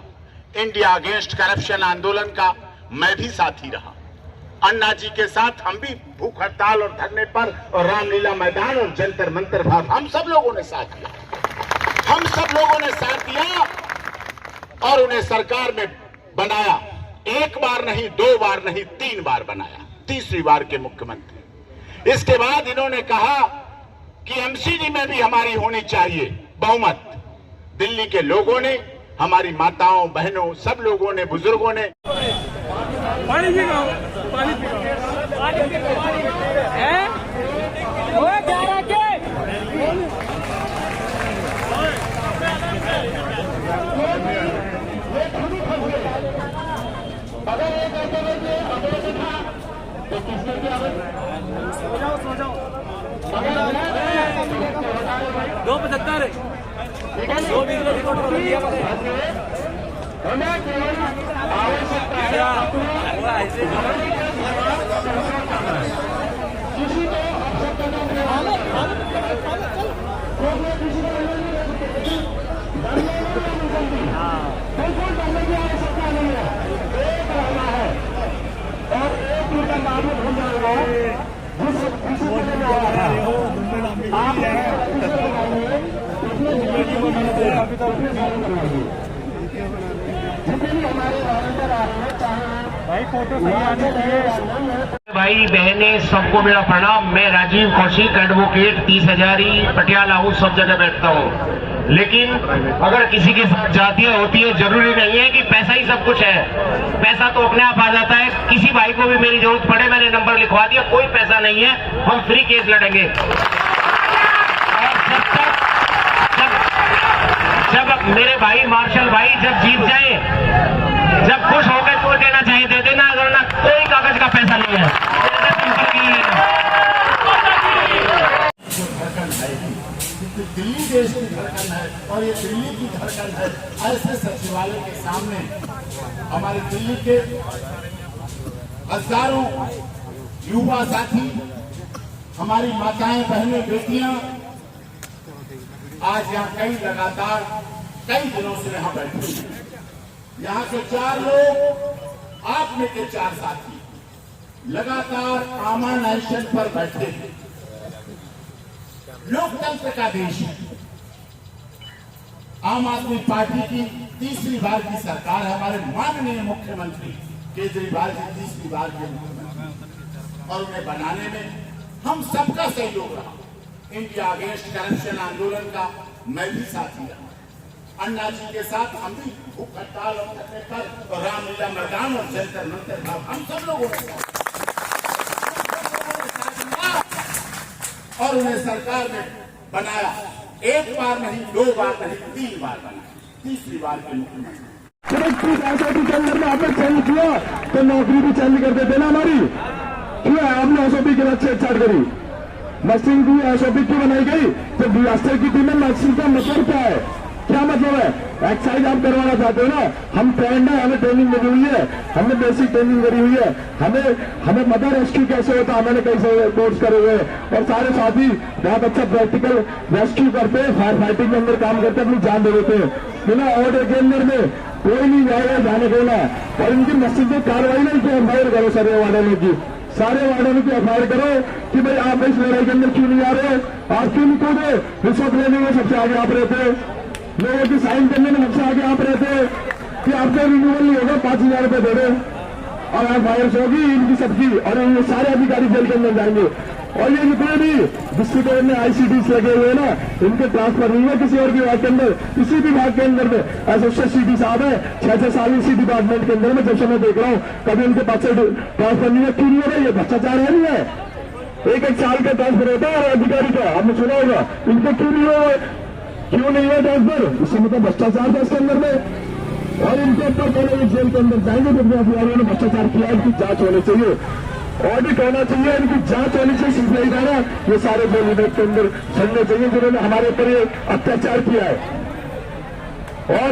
इंडिया अगेंस्ट करप्शन आंदोलन का मैं भी साथी रहा। अन्ना जी के साथ हम भी भूख हड़ताल और धरने पर और रामलीला मैदान और जंतर मंतर पर हम सब लोगों ने साथ दिया। हम सब लोगों ने साथ दिया और उन्हें सरकार में बनाया। 1 बार नहीं, 2 बार नहीं, 3 बार बनाया, तीसरी बार के मुख्यमंत्री। इसके बाद इन्होंने कहा कि एमसीडी में भी हमारी होनी चाहिए बहुमत। दिल्ली के लोगों ने, हमारी माताओं, बहनों, सब लोगों ने, बुजुर्गों ने पानी पीओ, पानी पीओ, पानी पीओ, पानी हैं? वो क्या रखे? सो जाओ 275 2 बीस रिकॉर्ड कर दिया भाई बहनें सबको मेरा प्रणाम। मैं राजीव कौशिक, एडवोकेट, 30 हजारी, पटियाला हूँ, सब जगह बैठता हूँ। लेकिन अगर किसी के साथ जातियां होती है, जरूरी नहीं है कि पैसा ही सब कुछ है। पैसा तो अपने आप आ जाता है। किसी भाई को भी मेरी जरूरत पड़े, मैंने नंबर लिखवा दिया, कोई पैसा नहीं है, हम फ्री केस लड़ेंगे। जब मेरे भाई मार्शल भाई जब जीत जाए, जब खुश होकर तो देना चाहिए दे देना, अगर ना कोई कागज का पैसा नहीं है। दिल्ली देश की धड़कन है और ये दिल्ली की धड़कन है। ऐसे सचिवालय के सामने हमारे दिल्ली के हजारों युवा साथी, हमारी माताएं, बहनें, बेटियां आज यहाँ लगातार कई दिनों से यहाँ बैठे हैं। यहाँ के 4 लोग, आप में के 4 साथी लगातार आमरण अनशन पर बैठे हैं। लोकतंत्र का देश है। आम आदमी पार्टी की तीसरी बार की सरकार है। हमारे माननीय मुख्यमंत्री केजरीवाल जी तीसरी बार के मुख्यमंत्री और उन्हें बनाने में हम सबका सहयोग रहा। इंडिया अगेंस्ट करप्शन आंदोलन का मैं भी साथी रहा। अन्ना जी के साथ हम भी भूख हड़ताल और धरने पर और रामलीला मैदान और जंतर मंतर पर हम सब लोगों ने और उन्हें सरकार में बनाया। 1 बार नहीं, 2 बार नहीं, 3 बार बनाया, तीसरी बार के मुख्यमंत्री। के अंदर में आपने चेंज किया तो नौकरी भी चेंज कर देते ना हमारी। क्यों आपने एसओपी के बाद छेड़छाड़ करी? नर्सिंग की एसओपी क्यों बनाई गई? तो डिजास्टर की टीम में नर्सिंग का मतलब क्या है? क्या मतलब है? एक्सरसाइज आप करवाना चाहते हो ना? हम ट्रेंड है, हमें ट्रेनिंग मिली हुई है, हमने बेसिक ट्रेनिंग करी हुई है। हमें मदर रेस्क्यू कैसे होता है मैंने कई कोर्स करे हुए और सारे साथी बहुत अच्छा प्रैक्टिकल रेस्क्यू करते हैं, फायर फाइटिंग के अंदर काम करते, अपनी जान दे देते हैं। बिना ऑर्डर के अंदर में कोई नहीं जाएगा जाने को ना। और इनकी मस्जिद में कार्रवाई नहीं की एफआईआर करो सारे वार्डनों की, सारे वार्डनों की एफआईआर करो कि भाई आप इस लड़ाई के अंदर क्यों नहीं आ रहे, आप क्यों नहीं कूदे, रिश्वत लेने में सबसे आगे आप रहते हैं। लोगों की साइन करने में नक्शा आगे आप रहते हैं कि आपको रिन्यूअल नहीं होगा, 5,000 रुपए दे दो और आप वायरस होगी इनकी सबकी, और ये सारे अधिकारी जेल के अंदर जाएंगे। और ये जितने भी डिस्ट्रिक्ट में ICDs लगे हुए हैं ना, इनके ट्रांसफर नहीं है किसी और विभाग के अंदर, किसी विभाग के अंदर में। एसोसिएट CD साहब है 6-6 साल इसी डिपार्टमेंट के अंदर में, जब से मैं देख रहा हूँ कभी उनके पास से ट्रांसफर नहीं है। क्यों नहीं है? ये भ्रष्टाचार है नहीं है? 1-1 साल का ट्रांसफर होता है अधिकारी का, आपने सुना होगा। इनको क्यों नहीं है ट्रांसफर? इससे मतलब भ्रष्टाचार था इसके अंदर में। और इनके ऊपर पहले जेल के अंदर जाएंगे जब अधिकारियों ने भ्रष्टाचार किया, इनकी जांच होनी चाहिए, ऑडिट होना चाहिए, इनकी जांच होनी चाहिए। सीबीआई द्वारा ये सारे जेल विभाग के अंदर चलने चाहिए जिन्होंने हमारे ऊपर ये अत्याचार किया है। और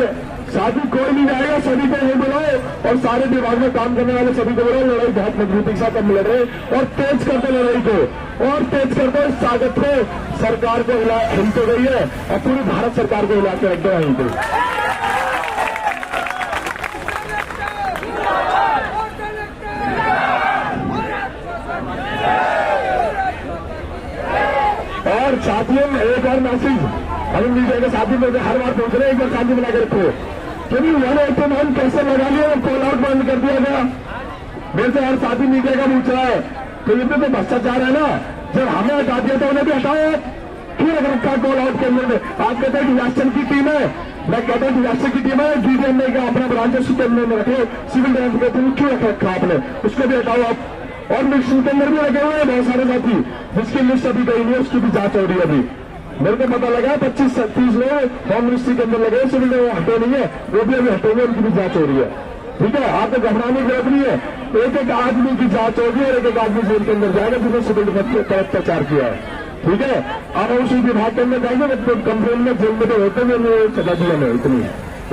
साथ ही कोई नहीं जाएगा, सभी को नहीं बुलाओ और सारे विभाग में काम करने वाले सभी को बुलाओ। लड़ाई बहुत मजबूती के साथ हम लड़ रहे और तेज करते लड़ाई को, और तेज करते इस ताकत को सरकार को हिल तो गई है और पूरी भारत सरकार को हिला के रख दो वहीं पे। और साथियों एक और मैसेज हम मीडिया के साथी में हर बार पहुंच रहे हैं, एक बार शांति बना के रखो, क्योंकि 189 कैसे लगा लिया और कॉल आउट बंद कर दिया गया। मेरे से हर साथी मीडिया का पूछ रहा है, तो ये तो भ्रष्टाचार है ना, जब हमें हटा दिया तो उन्हें भी हटाओ, क्यों रख रखा कॉल आउट के अंदर में? आप कहते हैं डिजास्टर की टीम है, मैं कहता हूँ डिजास्टर की टीम है, DDMA का अपना ब्रांच है, उसके अंदर में रखो। सिविल डिफेंस कहते हैं क्यों रख रखा आपने, उसको भी हटाओ आप। और मिनिस्ट्री के अंदर भी लगे हुए हैं बहुत सारे साथी, जिसकी लिस्ट अभी गई नहीं है, उसकी भी जांच हो रही है। अभी मेरे को पता लगा 25-30 लोग होम मिनिस्ट्री के अंदर लगे, सिविल में हटे नहीं है, वो भी अभी हटेंगे, उनकी भी जांच हो रही है। ठीक है, आपको घबराने की जरूरत नहीं है, एक-एक आदमी की जांच होगी और एक-एक आदमी जेल के अंदर जाएगा जिसने सिविल डिफेंस पर अत्याचार किया है। ठीक है, अब हम उसी विभाग के अंदर जाएंगे, कंप्लेन में जेल में तो होते हैं सजा दिया में इतनी,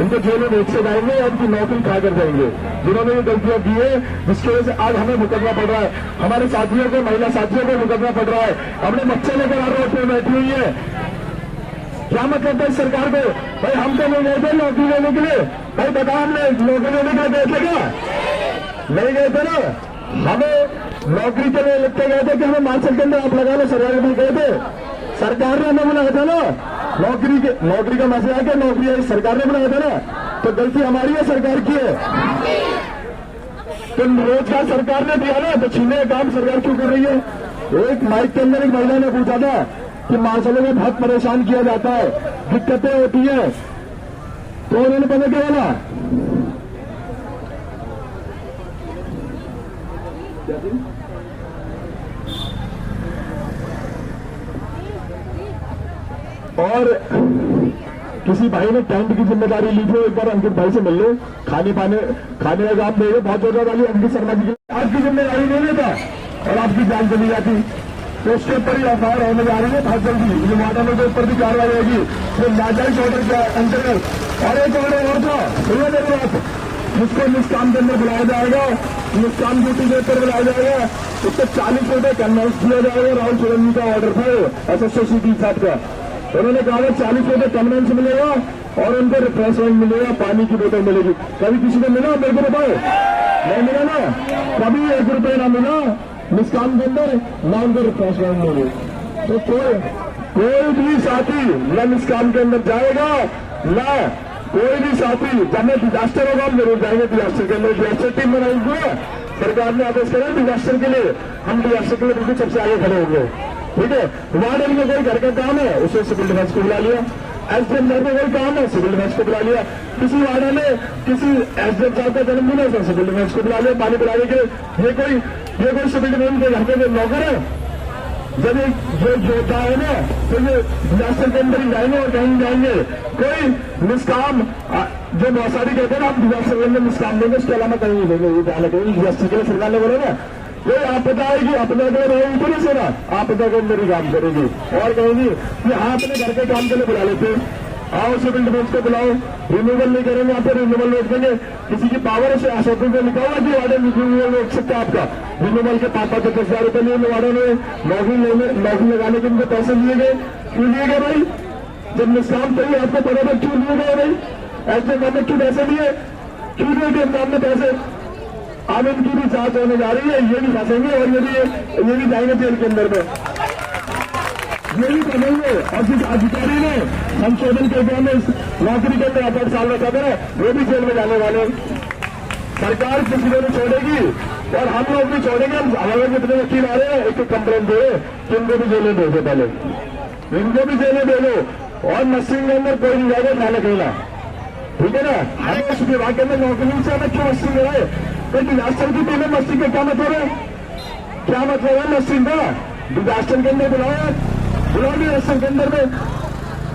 इनको जेल में भेज से जाएंगे और उनकी नौकरी खा कर जाएंगे जिन्होंने ये गलतियां की है, जिसकी वजह से आज हमें भुगतना पड़ रहा है, हमारे साथियों को, महिला साथियों को भुगतना पड़ रहा है। अपने बच्चे लेकर आ रोड पे बैठी हुई है, क्या मतलब है इस सरकार को? भाई हम तो नहीं गए थे नौकरी लेने के लिए, भाई बताओ हमने नौकरी लेने के लिए गए थे क्या? नहीं गए थे ना, हमें नौकरी के लिए लिखते गए थे कि हमें मार्शल के अंदर आप लगा लो, सरकार में गए थे, सरकार ने हमें बुलाया था ना, नौकरी का मैसेज आके नौकरी सरकार ने बनाया था ना, तो गलती हमारी है, सरकार की है। तो रोजगार सरकार ने दिया ना, तो छीनने का काम सरकार क्यों कर रही है? एक माइक के अंदर एक महिला ने पूछा था कि मार्शलों में बहुत परेशान किया जाता है, दिक्कतें होती है, तो उन्होंने पता क्या बोला? और किसी भाई ने टेंट की जिम्मेदारी ली थी, एक बार अंकित भाई से मिल लो, खाने का काम देगा, बहुत जोरदार वाली अंकित शर्मा जी की आपकी जिम्मेदारी नहीं लेता और आपकी जान चली जाती, तो उसके ऊपर ही एफआईआर होने जा रही है बहुत जल्दी, वार्डनों के ऊपर भी कार्रवाई होगी, तो नाजायज ऑर्डर के अंतर्गत। और एक ऑर्डर और था, सुनिए मेरी बात, जिसको निष्काम के अंदर बुलाया जाएगा, निष्काम ड्यूटी के ऊपर बुलाया जाएगा, उसको 40 रुपए कन्वेंस दिया जाएगा। राहुल सुरंजी का ऑर्डर था SSOCD साहब का, उन्होंने कहा 40 रुपए कन्वेंस मिलेगा और उनको रिफ्रेशमेंट मिलेगा, पानी की बोतल मिलेगी। कभी किसी को मिला मेरे को बताओ? नहीं मिला ना, कभी 1 रुपये ना मिला निष्काम के अंदर, ना उनको रिफ्रेशमेंट मिले। तो कोई भी साथी न निष्काम के अंदर जाएगा, ना कोई भी साथी, जब मैं डिजास्टर होगा हम जरूर जाएंगे डिजास्टर के अंदर, डिजास्टर टीम बनाएंगे, सरकार ने आदेश करा डिजास्टर के लिए, हम डिजास्टर के लिए बिल्कुल सबसे आगे खड़े होंगे। ठीक है, वार्डन में कोई घर का काम है उसे सिविल डिफेंस को बुला लिया, एसडीएम घर में कोई काम है सिविल डिफेंस को बुला लिया, किसी वार्डन में किसी एसडीएम साहब का जन्मदिन है उसे सिविल डिफेंस को बुला लिया पानी पिलाने के। ये कोई सिविल डिफेंस के घर के नौकर है? जब ये योद्धा है ना, तो ये डिजास्टर के अंदर ही जाएंगे और कहीं जाएंगे। कोई निष्काम जो नौसारी कहते हैं ना, हम डिजास्टर के अंदर निष्काम देंगे, उसके अलावा कहीं नहीं देंगे, ये जाने कहीं डिजास्टर के लिए सरकार ने बोला ना, कोई आपदा आएगी अपने घर रहेगी तो नहीं सेना, आपदा के अंदर ही काम करेगी और कहेंगी कि हाँ अपने घर के काम के लिए बुला लेते, आओ सिविल डिफेंस को बुलाओ, रिन्यूअल नहीं करेंगे, यहाँ पे रिन्यूअल रोक देंगे। किसी की पावर से आशोकों को लिखा हुआ कि वार्डन रिन्यूअल रोक सकता है आपका, रिन्यूअल के 5,000 रुपए लिए वार्डन ने नौकरी लगाने के उनको पैसे लिए गए, क्यों लिए गए भाई? जब निष्काम चाहिए आपको बराबर क्यों लिए गए भाई? ऐसे गवर्नमेंट क्यों पैसे लिए, क्यों दिए निष्काम में पैसे? अब इनकी भी जांच होने जा रही है, ये भी फंसेंगे और ये भी जाएंगे जेल के अंदर में। ये भी बनेंगे। और जिस अधिकारी ने संशोधन के में नौकरी के अंदर 8 साल रखा था वो भी जेल में जाने वाले। सरकार किसी को नहीं छोड़ेगी और हम लोग भी छोड़ेंगे। हम हमारे जितने वकील आ रहे हैं एक कंप्लेंट दे कि इनको भी जेलें दे दो, पहले इनको भी जेलें दे दो। और मशीन के अंदर कोई नहीं जाएगा खाना खिलाना, ठीक है ना। हमें उस विभाग के अंदर नौकरी से हमें क्यों मशीन रहे? तो डिजास्टर की टीम में मशीन का क्या मतलब है? क्या मतलब है मशीन का? डिजास्टर के अंदर बुलाओ डिजास्टर के अंदर में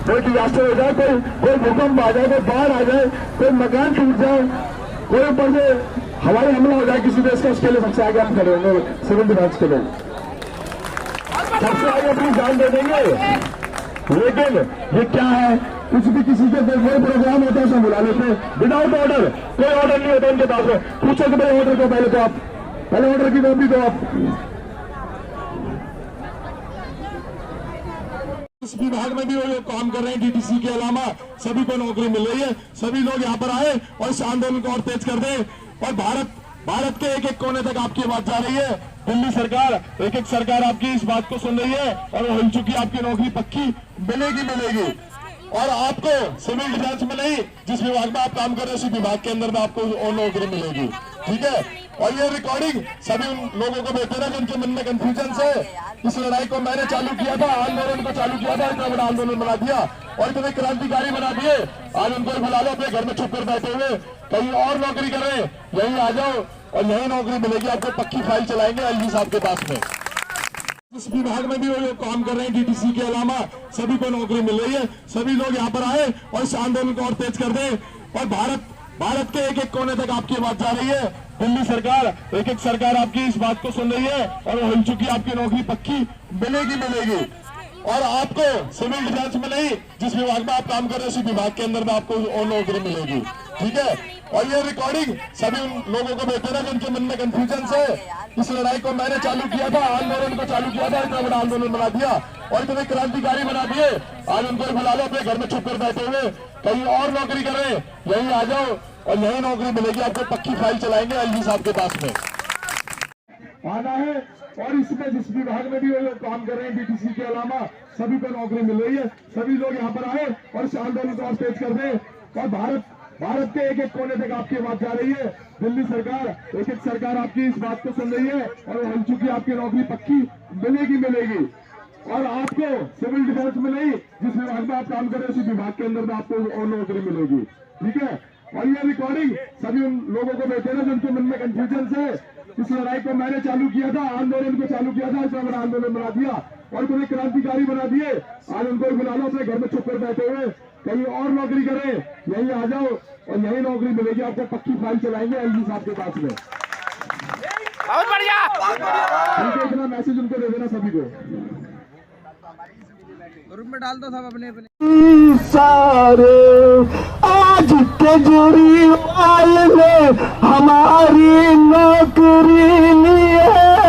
कोई डिजास्टर हो जाए, कोई भूकंप आ जाए, कोई बाढ़ आ जाए, कोई मकान टूट जाए, कोई ऊपर से हवाई हमला हो जाए किसी देश का, उसके लिए सबसे आगे हम खड़े होंगे सिविल डिफेंस के लोग, सबसे आगे अपनी जान दे देंगे। लेकिन ये क्या है, कुछ भी किसी के कोई प्रोग्राम होता है उसे बुला लेते हैं विदाउट ऑर्डर। कोई ऑर्डर नहीं होता उनके पास में। पूछो कि भाई ऑर्डर को पहले ऑर्डर की कॉपी दो आप। इस विभाग में भी वो लोग काम कर रहे हैं। डीटीसी के अलावा सभी को नौकरी मिल रही है। सभी लोग यहाँ पर आए और इस आंदोलन को और तेज कर दें। और भारत के एक एक कोने तक आपकी आवाज जा रही है। दिल्ली सरकार, एक एक सरकार आपकी इस बात को सुन रही है और वो हिल चुकी। आपकी नौकरी पक्की मिलेगी। और आपको सिविल डिफेंस में नहीं, जिस विभाग में आप काम कर रहे हैं उसी विभाग के अंदर में आपको और नौकरी मिलेगी, ठीक है। और ये रिकॉर्डिंग सभी उन लोगों को भेजते हैं जिनके मन में कंफ्यूजन है। इस लड़ाई को मैंने चालू किया था, आंदोलन को चालू किया था, इतना बड़ा आंदोलन बना दिया और इतने क्रांतिकारी बना दिए। आज उनको बुला लो, अपने घर में छुप कर बैठे हुए, कहीं और नौकरी करें, यहीं आ जाओ और यही नौकरी मिलेगी आपको। पक्की फाइल चलाएंगे एलजी साहब के पास में। इस विभाग में भी वो लोग काम कर रहे हैं। डीटीसी के अलावा सभी को नौकरी मिल रही है। सभी लोग यहाँ पर आए और इस आंदोलन को और तेज कर दें। और भारत के एक एक कोने तक आपकी आवाज जा रही है। दिल्ली सरकार, एक एक सरकार आपकी इस बात को सुन रही है और वो हिल चुकी। आपकी नौकरी पक्की मिलेगी। और आपको सिविल डिफेंस में नहीं, जिस विभाग में आप काम कर रहे हैं उसी विभाग के अंदर में आपको और नौकरी मिलेगी, ठीक है। और ये रिकॉर्डिंग सभी उन लोगों को भेजते हैं जिनके मन में कंफ्यूजन है। इस लड़ाई को मैंने चालू किया था, आंदोलन को चालू किया था, इतना बड़ा आंदोलन बना दिया और इतने क्रांतिकारी बना दिए। आज उनको बुला लो, अपने घर में छुप कर बैठे हुए, कहीं और नौकरी करें, यहीं आ जाओ और यही नौकरी मिलेगी आपको। पक्की फाइल चलाएंगे एलजी साहब के पास में आना है। और इसमें जिस विभाग में भी वो लोग काम कर रहे हैं, डीटीसी के अलावा सभी को नौकरी मिल रही है। सभी लोग यहाँ पर आए और इस आंदोलन को और तेज कर दें। और भारत के एक एक कोने तक आपकी आवाज जा रही है। दिल्ली सरकार, एक एक सरकार आपकी इस बात को सुन रही है और वो हिल चुकी। आपकी नौकरी पक्की मिलेगी। और आपको सिविल डिफेंस में नहीं, जिस विभाग में आप काम कर रहे हैं उसी विभाग के अंदर में आपको और नौकरी मिलेगी, ठीक है। और ये रिकॉर्डिंग सभी उन लोगों को भेजते हैं जिनके मन में कंफ्यूजन है। इस लड़ाई को मैंने चालू किया था, आंदोलन को चालू किया था, इतना बड़ा आंदोलन बना दिया और इतने क्रांतिकारी बना दिए। आज उनको बुला लो, अपने घर में छुप कर बैठे हुए, कहीं और नौकरी करें, यहीं आ जाओ और यही नौकरी मिलेगी आपको। पक्की फाइल चलाएंगे एलजी साहब के पास में। बहुत बढ़िया। इतना मैसेज उनको दे देना सभी को। ग्रुप में डाल दो सब अपने सारे आज केजरीवाल ने हमारी नौकरी ली है,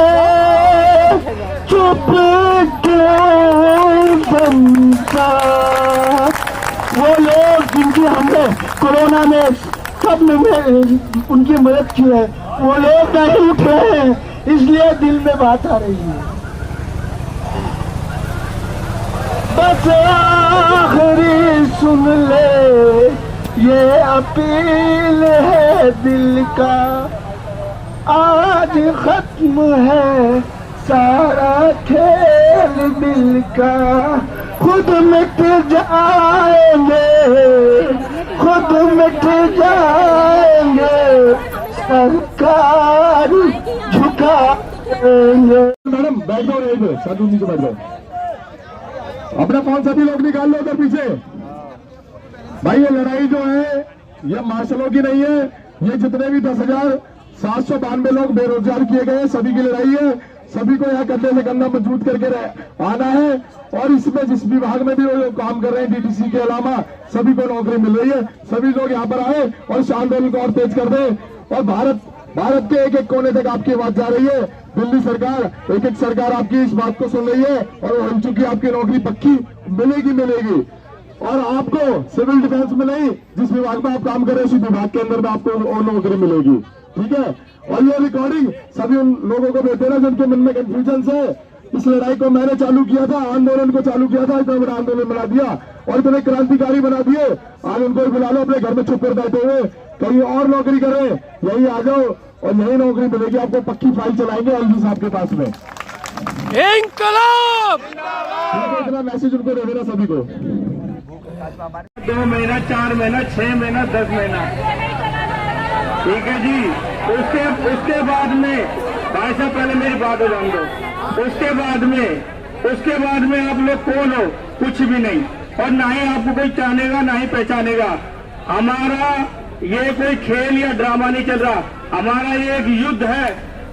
चुप क्यों बनता? वो लोग जिनकी हमने कोरोना में सब में उनकी मदद की है, वो लोग नहीं उठे हैं, इसलिए दिल में बात आ रही है। बस आखिरी सुन ले, ये अपील है दिल का, आज खत्म है सारा खेल दिल का। खुद मिट जाएंगे, खुद मिट जाएंगे, सरकार झुकाएंगे। मैडम बैठ जाओ, यहीं पे साधु जी को बैठ जाओ। अपना फोन सभी लोग निकाल लो उधर पीछे। भाई ये लड़ाई जो है ये मार्शलों की नहीं है। ये जितने भी 10,792 लोग बेरोजगार किए गए, सभी की लड़ाई है। सभी को यहाँ कंधे से कंधा मजबूत करके आना है। और इसमें जिस विभाग में भी वो लोग काम कर रहे हैं, डीटीसी के अलावा सभी को नौकरी मिल रही है। सभी लोग यहाँ पर आए और इस आंदोलन को और तेज कर दें। और भारत के एक एक कोने तक आपकी आवाज जा रही है। दिल्ली सरकार, एक एक सरकार आपकी इस बात को सुन रही है और वो हिल चुकी। आपकी नौकरी पक्की मिलेगी। और आपको सिविल डिफेंस में नहीं, जिस विभाग में आप काम कर रहे हैं उसी विभाग के अंदर में आपको और नौकरी मिलेगी, ठीक है। और ये रिकॉर्डिंग सभी उन लोगों को भेजते हैं जिनके मन में कंफ्यूजन है। इस लड़ाई को मैंने चालू किया था, आंदोलन को चालू किया था, इतना बड़ा आंदोलन बना दिया और इतने क्रांतिकारी बना दिए। आज उनको बुला लो, अपने घर में चुप कर बैठे हुए, कहीं और नौकरी करें, यही आ जाओ और यही नौकरी मिलेगी आपको। पक्की फाइल चलाएंगे एलजी साहब के पास में। इंकलाब इतना मैसेज उनको दे देना सभी को। 2 महीना, 4 महीना, 6 महीना, 10 महीना, ठीक है जी। उसके बाद में भाई साहब, पहले मेरी बात हो जान दो। उसके बाद में आप लोग कौन हो? कुछ भी नहीं, और ना ही आपको कोई जानेगा ना ही पहचानेगा। हमारा ये कोई खेल या ड्रामा नहीं चल रहा, हमारा ये एक युद्ध है,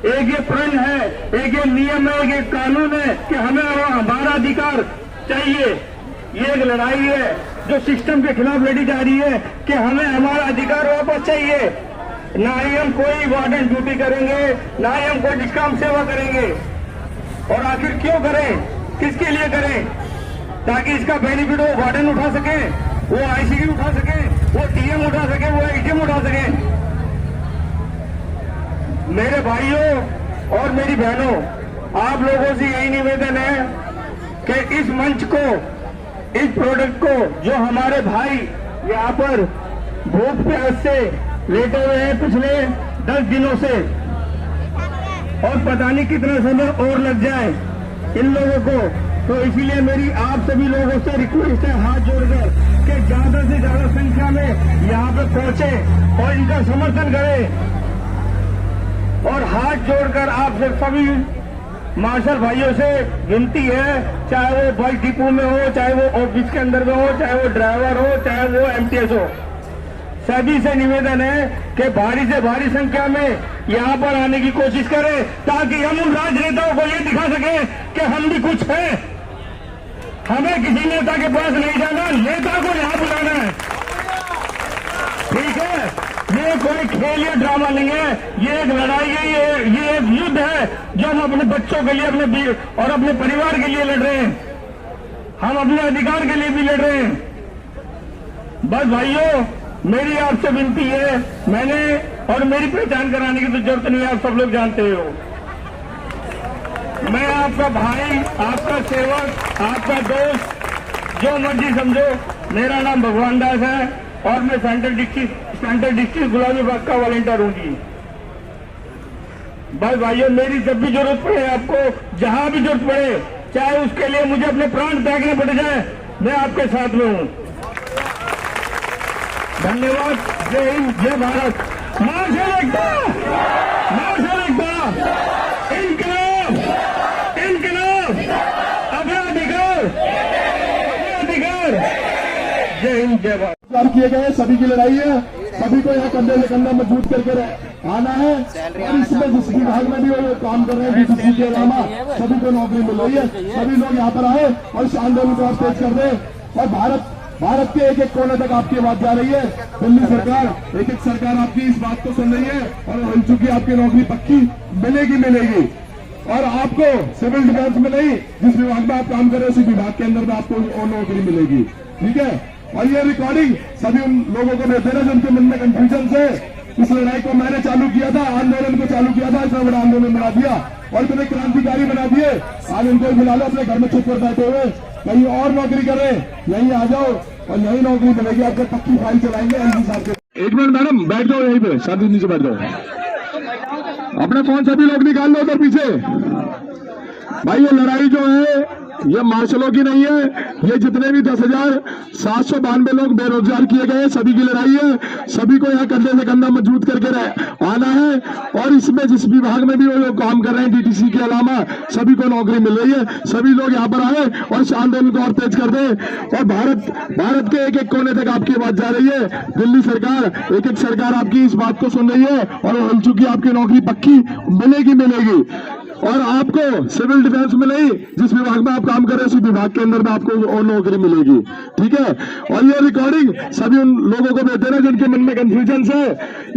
एक ये प्रण है, एक ये नियम है, एक ये कानून है कि हमें हमारा अधिकार चाहिए। ये एक लड़ाई है जो सिस्टम के खिलाफ लड़ी जा रही है कि हमें हमारा अधिकार वापस चाहिए। ना ही हम कोई वार्डन ड्यूटी करेंगे, ना ही हम कोई निष्काम सेवा करेंगे। और आखिर क्यों करें, किसके लिए करें? ताकि इसका बेनिफिट वो वार्डन उठा सके, वो आईसीक्यू उठा सके, वो टीएम उठा सके, वो एटीएम उठा सके। मेरे भाइयों और मेरी बहनों, आप लोगों से यही निवेदन है कि इस मंच को, इस प्रोडक्ट को, जो हमारे भाई यहाँ पर भूख प्यास से लेटे हुए हैं पिछले 10 दिनों से, और पता नहीं कितना समय और लग जाए इन लोगों को, तो इसीलिए मेरी आप सभी लोगों से रिक्वेस्ट है, हाथ जोड़कर, कि ज्यादा से ज्यादा संख्या में यहाँ पे पहुंचे और इनका समर्थन करें। और हाथ जोड़कर आप सभी मार्शल भाइयों से विनती है, चाहे वो बस डिपो में हो, चाहे वो ऑफिस के अंदर में हो, चाहे वो ड्राइवर हो, चाहे वो एमटीएस हो, सभी से निवेदन है कि भारी से भारी संख्या में यहाँ पर आने की कोशिश करें, ताकि हम उन राजनेताओं को ये दिखा सकें कि हम भी कुछ हैं। हमें किसी नेता के पास नहीं जाना, नेता को यहाँ बुलाना है, ठीक है? ये कोई खेल या ड्रामा नहीं है, ये एक लड़ाई है, ये एक युद्ध है जो हम अपने बच्चों के लिए, अपने और अपने परिवार के लिए लड़ रहे हैं। हम अपने अधिकार के लिए भी लड़ रहे हैं। बस भाइयों, मेरी आपसे विनती है, मैंने और मेरी पहचान कराने की तो जरूरत नहीं है, आप सब लोग जानते हो। मैं आपका भाई, आपका सेवक, आपका दोस्त, जो मर्जी समझो। मेरा नाम भगवान दास है और मैं सेंट्रल डिस्ट्रिक्ट गुलामी बाग का वॉलंटियर हूँ जी। बस भाइयों, मेरी जब भी जरूरत पड़े, आपको जहां भी जरूरत पड़े, चाहे उसके लिए मुझे अपने प्राण त्यागने पड़ जाए, मैं आपके साथ में हूँ। धन्यवाद। जय हिंद, जय भारत। मार्शल एकता, मार्शल एकता, इनकलाब, इनकलाब, अपना अधिकार, अपना अधिकार। जय हिंद, जय भारत। किए गए सभी की लड़ाई है, सभी को यहाँ कंधे से कंधा मजबूत करके आना है। और इसमें जिस विभाग में भी वो काम कर रहे हैं, डीटीसी के अलावा सभी को नौकरी मिल रही है। सभी लोग यहाँ पर आए और इस आंदोलन को और तेज कर दें। और भारत के एक एक कोने तक आपकी आवाज जा रही है। दिल्ली सरकार, एक एक सरकार आपकी इस बात को सुन रही है और हो चुकी आपकी नौकरी पक्की मिलेगी। और आपको सिविल डिफेंस में नहीं, जिस विभाग में आप काम कर रहे हैं, उसी विभाग के अंदर में आपको नौकरी मिलेगी, ठीक है? और ये रिकॉर्डिंग सभी उन लोगों को भेज देना जिनके मन में कंफ्यूजन से। इस लड़ाई को मैंने चालू किया था, आंदोलन को चालू किया था, इतना बड़ा आंदोलन बना दिया और इतने क्रांतिकारी बना दिए। आज उनको बुला लो, अपने घर में चुप कर बैठे हुए, कहीं और नौकरी करें, यहीं आ जाओ और यही नौकरी मिलेगी आपको। पक्की फाइल चलाएंगे एलजी साहब के। एक मिनट मैडम, बैठ जाओ यहीं पे, शांति नीचे बैठ जाओ। अपने फोन सभी लोग निकाल लो उधर पीछे। भाई ये लड़ाई जो है ये मार्शलों की नहीं है, ये जितने भी 10,792 लोग बेरोजगार किए गए, सभी की लड़ाई है। सभी को यहाँ कंधे से कंधा मजबूत करके आना है। और इसमें जिस विभाग में भी वो लोग काम कर रहे हैं, डीटीसी के अलावा, सभी को नौकरी मिल रही है। सभी लोग यहाँ पर आए और इस आंदोलन को और तेज कर दे। और भारत के एक एक कोने तक आपकी आवाज जा रही है। दिल्ली सरकार, एक एक सरकार आपकी इस बात को सुन रही है और हो चुकी आपकी नौकरी पक्की मिलेगी। और आपको सिविल डिफेंस में नहीं, जिस विभाग में आप काम कर रहे हैं, उसी विभाग के अंदर में आपको और नौकरी मिलेगी, ठीक है? और ये रिकॉर्डिंग सभी उन लोगों को भेज देना जिनके मन में कंफ्यूजन है।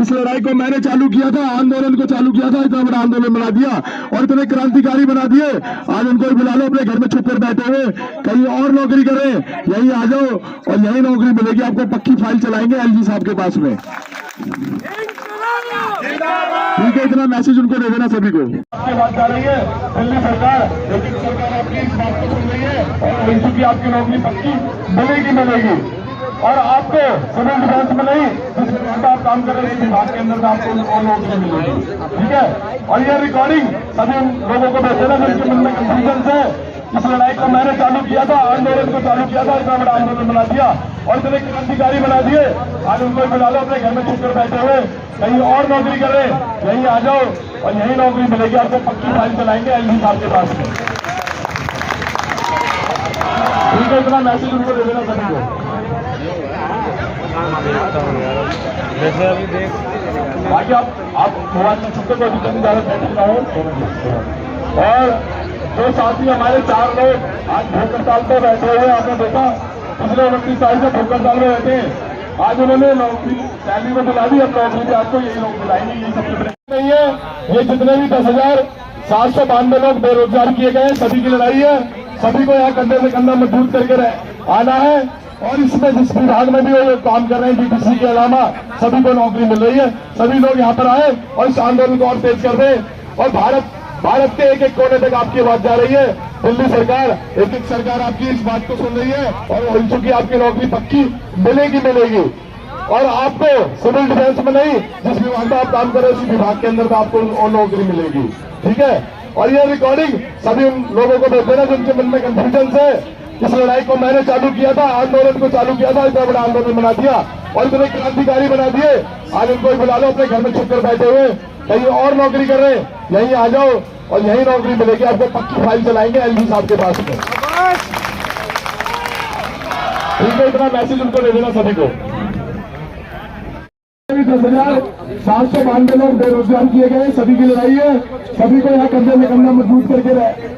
इस लड़ाई को मैंने चालू किया था, आंदोलन को चालू किया था, इतना बड़ा आंदोलन बना दिया और इतने क्रांतिकारी बना दिए। आज उनको बुला लो, अपने घर में चुप कर बैठे हुए, कहीं और नौकरी करें, यहीं आ जाओ और यही नौकरी मिलेगी आपको। पक्की फाइल चलाएंगे एलजी साहब के पास में। ठीक है, इतना मैसेज उनको दे देना सभी को। आपकी बात जा रही है दिल्ली सरकार, लेकिन सरकार आपकी इस बात को सुन रही है और एनसी की आपकी नौकरी पक्की मिलेगी। और आपको सिविल डिफेंस में नहीं, जिस विभाग आप काम कर रहे हैं विभाग के अंदर आपको और नौकरी मिलेगी। ठीक है, और ये रिकॉर्डिंग सभी लोगों को भेज देना जिनके मन में कंफ्यूजन है। इस लड़ाई को मैंने चालू किया था, आंदोलन को चालू किया था, इतना बड़ा आंदोलन बना दिया और इतने क्रांतिकारी बना दिए। आज उनको बुला लो, अपने घर में छुप कर बैठे हुए कहीं और नौकरी कर रहे, यहीं आ जाओ और यहीं नौकरी मिलेगी आपको। पक्की फाइल चलाएंगे एलजी साहब के पास में। ठीक है, इतना मैसेज उनको दे देना सभी को। बाकी आप मोबाइल में छुपकर कोई भी ज्यादा बैठे ना हो। और जो साथी हमारे 4 लोग आज भूख हड़ताल पर बैठे हुए, आपने देखा पिछले 29 साल से भूख हड़ताल में रहते हैं। आज उन्होंने नौकरी सैलरी में दिला दी, अब नौकरी भी आपको यही लोग दिलाएंगे। यही सबसे नहीं है, ये जितने भी 10,792 लोग बेरोजगार किए गए, सभी की लड़ाई है। सभी को यहाँ कंधे से कंधा मजबूत करके आना है। और इसमें जिस विभाग में भी वो काम कर रहे हैं डीटीसी के अलावा सभी को नौकरी मिल रही है। सभी लोग यहाँ पर आए और इस आंदोलन को और तेज कर दें। और भारत के एक कोने तक आपकी आवाज जा रही है। दिल्ली सरकार, एक सरकार आपकी इस बात को सुन रही है और हो चुकी आपकी नौकरी पक्की मिलेगी। और आपको सिविल डिफेंस में नहीं, जिस विभाग में आप काम कर रहे हैं उस विभाग के अंदर आपको और नौकरी मिलेगी। ठीक है, और ये रिकॉर्डिंग सभी उन लोगों को भेज देना जिनके मन में कंफ्यूजन है। इस लड़ाई को मैंने चालू किया था, आंदोलन को चालू किया था, इतना बड़ा आंदोलन बना दिया और इतने क्रांतिकारी बना दिए। आज उनको बुला लो, अपने घर में छुप कर बैठे हुए कहीं और नौकरी कर रहे, यहीं आ जाओ और यहीं नौकरी मिलेगी आपको। पक्की फाइल चलाएंगे एलजी साहब के पास में। ठीक है, इतना मैसेज उनको दे देना सभी को। 10,792 लोग बेरोजगार किए गए, सभी की लड़ाई है। सभी को यहाँ कंधे में कंधा मजबूत करके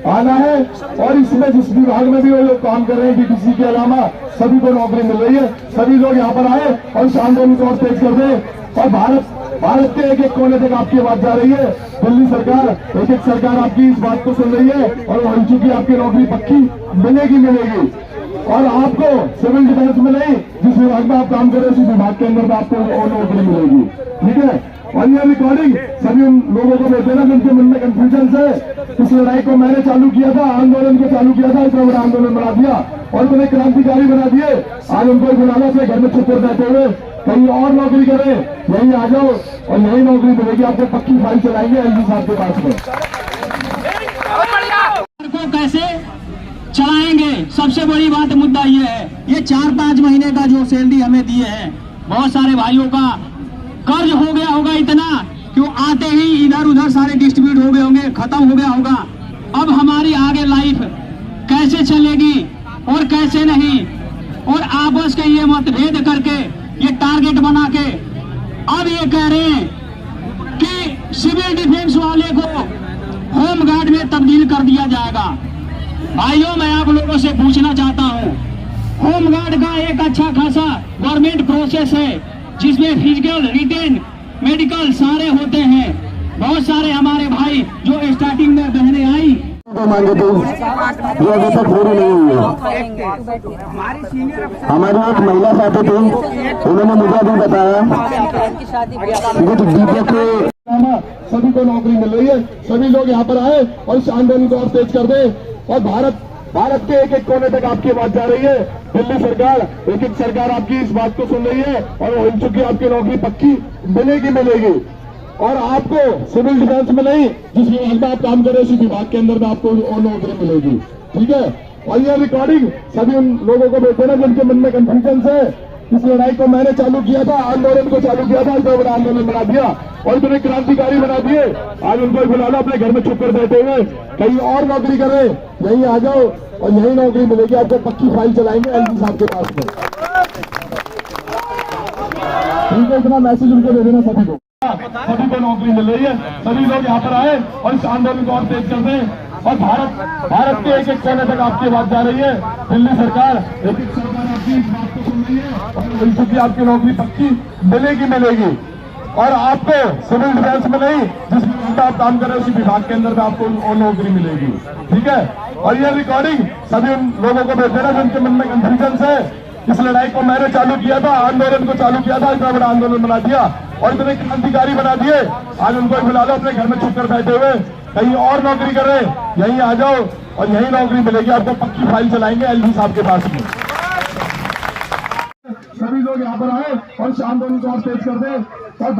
आना है। और इसमें जिस विभाग में भी वो लोग काम कर रहे हैं डीटीसी के अलावा सभी को नौकरी मिल रही है। सभी लोग यहाँ पर आए और इस आंदोलन को और तेज कर दें। और भारत के एक कोने तक आपकी आवाज जा रही है। दिल्ली सरकार, एक सरकार आपकी इस बात को सुन रही है और हो चुकी आपकी नौकरी पक्की मिलेगी। और आपको सिविल डिफेंस में नहीं, जिस विभाग में आप काम कर रहे हैं उस विभाग के अंदर आपको और नौकरी मिलेगी। ठीक है, और ये रिकॉर्डिंग सभी उन लोगों को भेज देना जिनके मन में कंफ्यूजन है। इस लड़ाई को मैंने चालू किया था, आंदोलन को चालू किया था, इतना बड़ा आंदोलन बना दिया और इतने क्रांतिकारी बना दिए। आज उनको बुला लो, अपने घर में छुप कर बैठे हुए कहीं और नौकरी कर रहे, यहीं आ जाओ और यहीं नौकरी मिलेगी आपको। पक्की फाइल चलाएंगे एलजी साहब के पास में। कैसे चलाएंगे, सबसे बड़ी बात मुद्दा ये है। ये 4-5 महीने का जो सैलरी हमें दिए हैं, बहुत सारे भाइयों का कर्ज हो गया होगा इतना क्यों आते ही इधर उधर सारे डिस्ट्रीब्यूट हो गए होंगे, खत्म हो गया होगा। अब हमारी आगे लाइफ कैसे चलेगी और कैसे नहीं, और आपस के ये मतभेद करके ये टारगेट बना के अब ये कह रहे हैं कि सिविल डिफेंस वाले को होम गार्ड में तब्दील कर दिया जाएगा। भाइयों, मैं आप लोगों से पूछना चाहता हूं, होम गार्ड का एक अच्छा खासा गवर्नमेंट प्रोसेस है जिसमें फिजिकल, रिटेन, मेडिकल सारे होते हैं। बहुत सारे हमारे भाई जो स्टार्टिंग में बहने आई मांगे थे जो अभी तक पूरी नहीं हुई है। हमारी एक महिला साथी थी, उन्होंने मुझे अभी बताया दीपक के सभी को नौकरी मिल रही है। सभी लोग यहाँ पर आए और इस आंदोलन को और तेज कर दें। और भारत के एक कोने तक आपकी आवाज जा रही है। दिल्ली सरकार, एक सरकार आपकी इस बात को सुन रही है और हो चुकी आपकी नौकरी पक्की मिलेगी। और आपको सिविल डिफेंस में नहीं, जिस विभाग में आप काम कर रहे हैं उसी विभाग के अंदर आपको और नौकरी मिलेगी। ठीक है, और ये रिकॉर्डिंग सभी उन लोगों को भेज देना जिनके मन में कंफ्यूजन है। इस लड़ाई को मैंने चालू किया था, आंदोलन को चालू किया था, इतना बड़ा आंदोलन बना दिया और इतने क्रांतिकारी बना दिए। आज उनको बुला लो, अपने घर में छुप कर बैठे हुए कहीं और नौकरी कर रहे, यहीं आ जाओ और यहीं नौकरी मिलेगी आपको। पक्की फाइल चलाएंगे एलजी साहब के पास में। ठीक है, इतना मैसेज उनको दे देना सभी को। सभी को नौकरी मिल रही है। सभी लोग यहाँ पर आए और इस आंदोलन को और तेज कर दें। और भारत के एक कोने तक आपकी आवाज जा रही है। दिल्ली सरकार, एक सरकार आपकी इस बात को सुन रही है और हो चुकी आपकी नौकरी पक्की मिलेगी। और आपको सिविल डिफेंस में नहीं, जिस विभाग में आप काम कर रहे हैं उसी विभाग के अंदर आपको और नौकरी मिलेगी। ठीक है, और ये रिकॉर्डिंग सभी उन लोगों को भेज देना जिनके मन में कंफ्यूजन है। इस लड़ाई को मैंने चालू किया था, आंदोलन को चालू किया था, इतना बड़ा आंदोलन बना दिया और इतने क्रांतिकारी बना दिए, आज उनको बुला लो अपने घर में छुप कर बैठे हुए, कहीं और नौकरी कर रहे हैं, यहीं आ जाओ और यहीं नौकरी मिलेगी आपको, पक्की फाइल चलाएंगे एलजी साहब के पास में। सभी लोग यहाँ पर आए और इस आंदोलन को और तेज कर दें और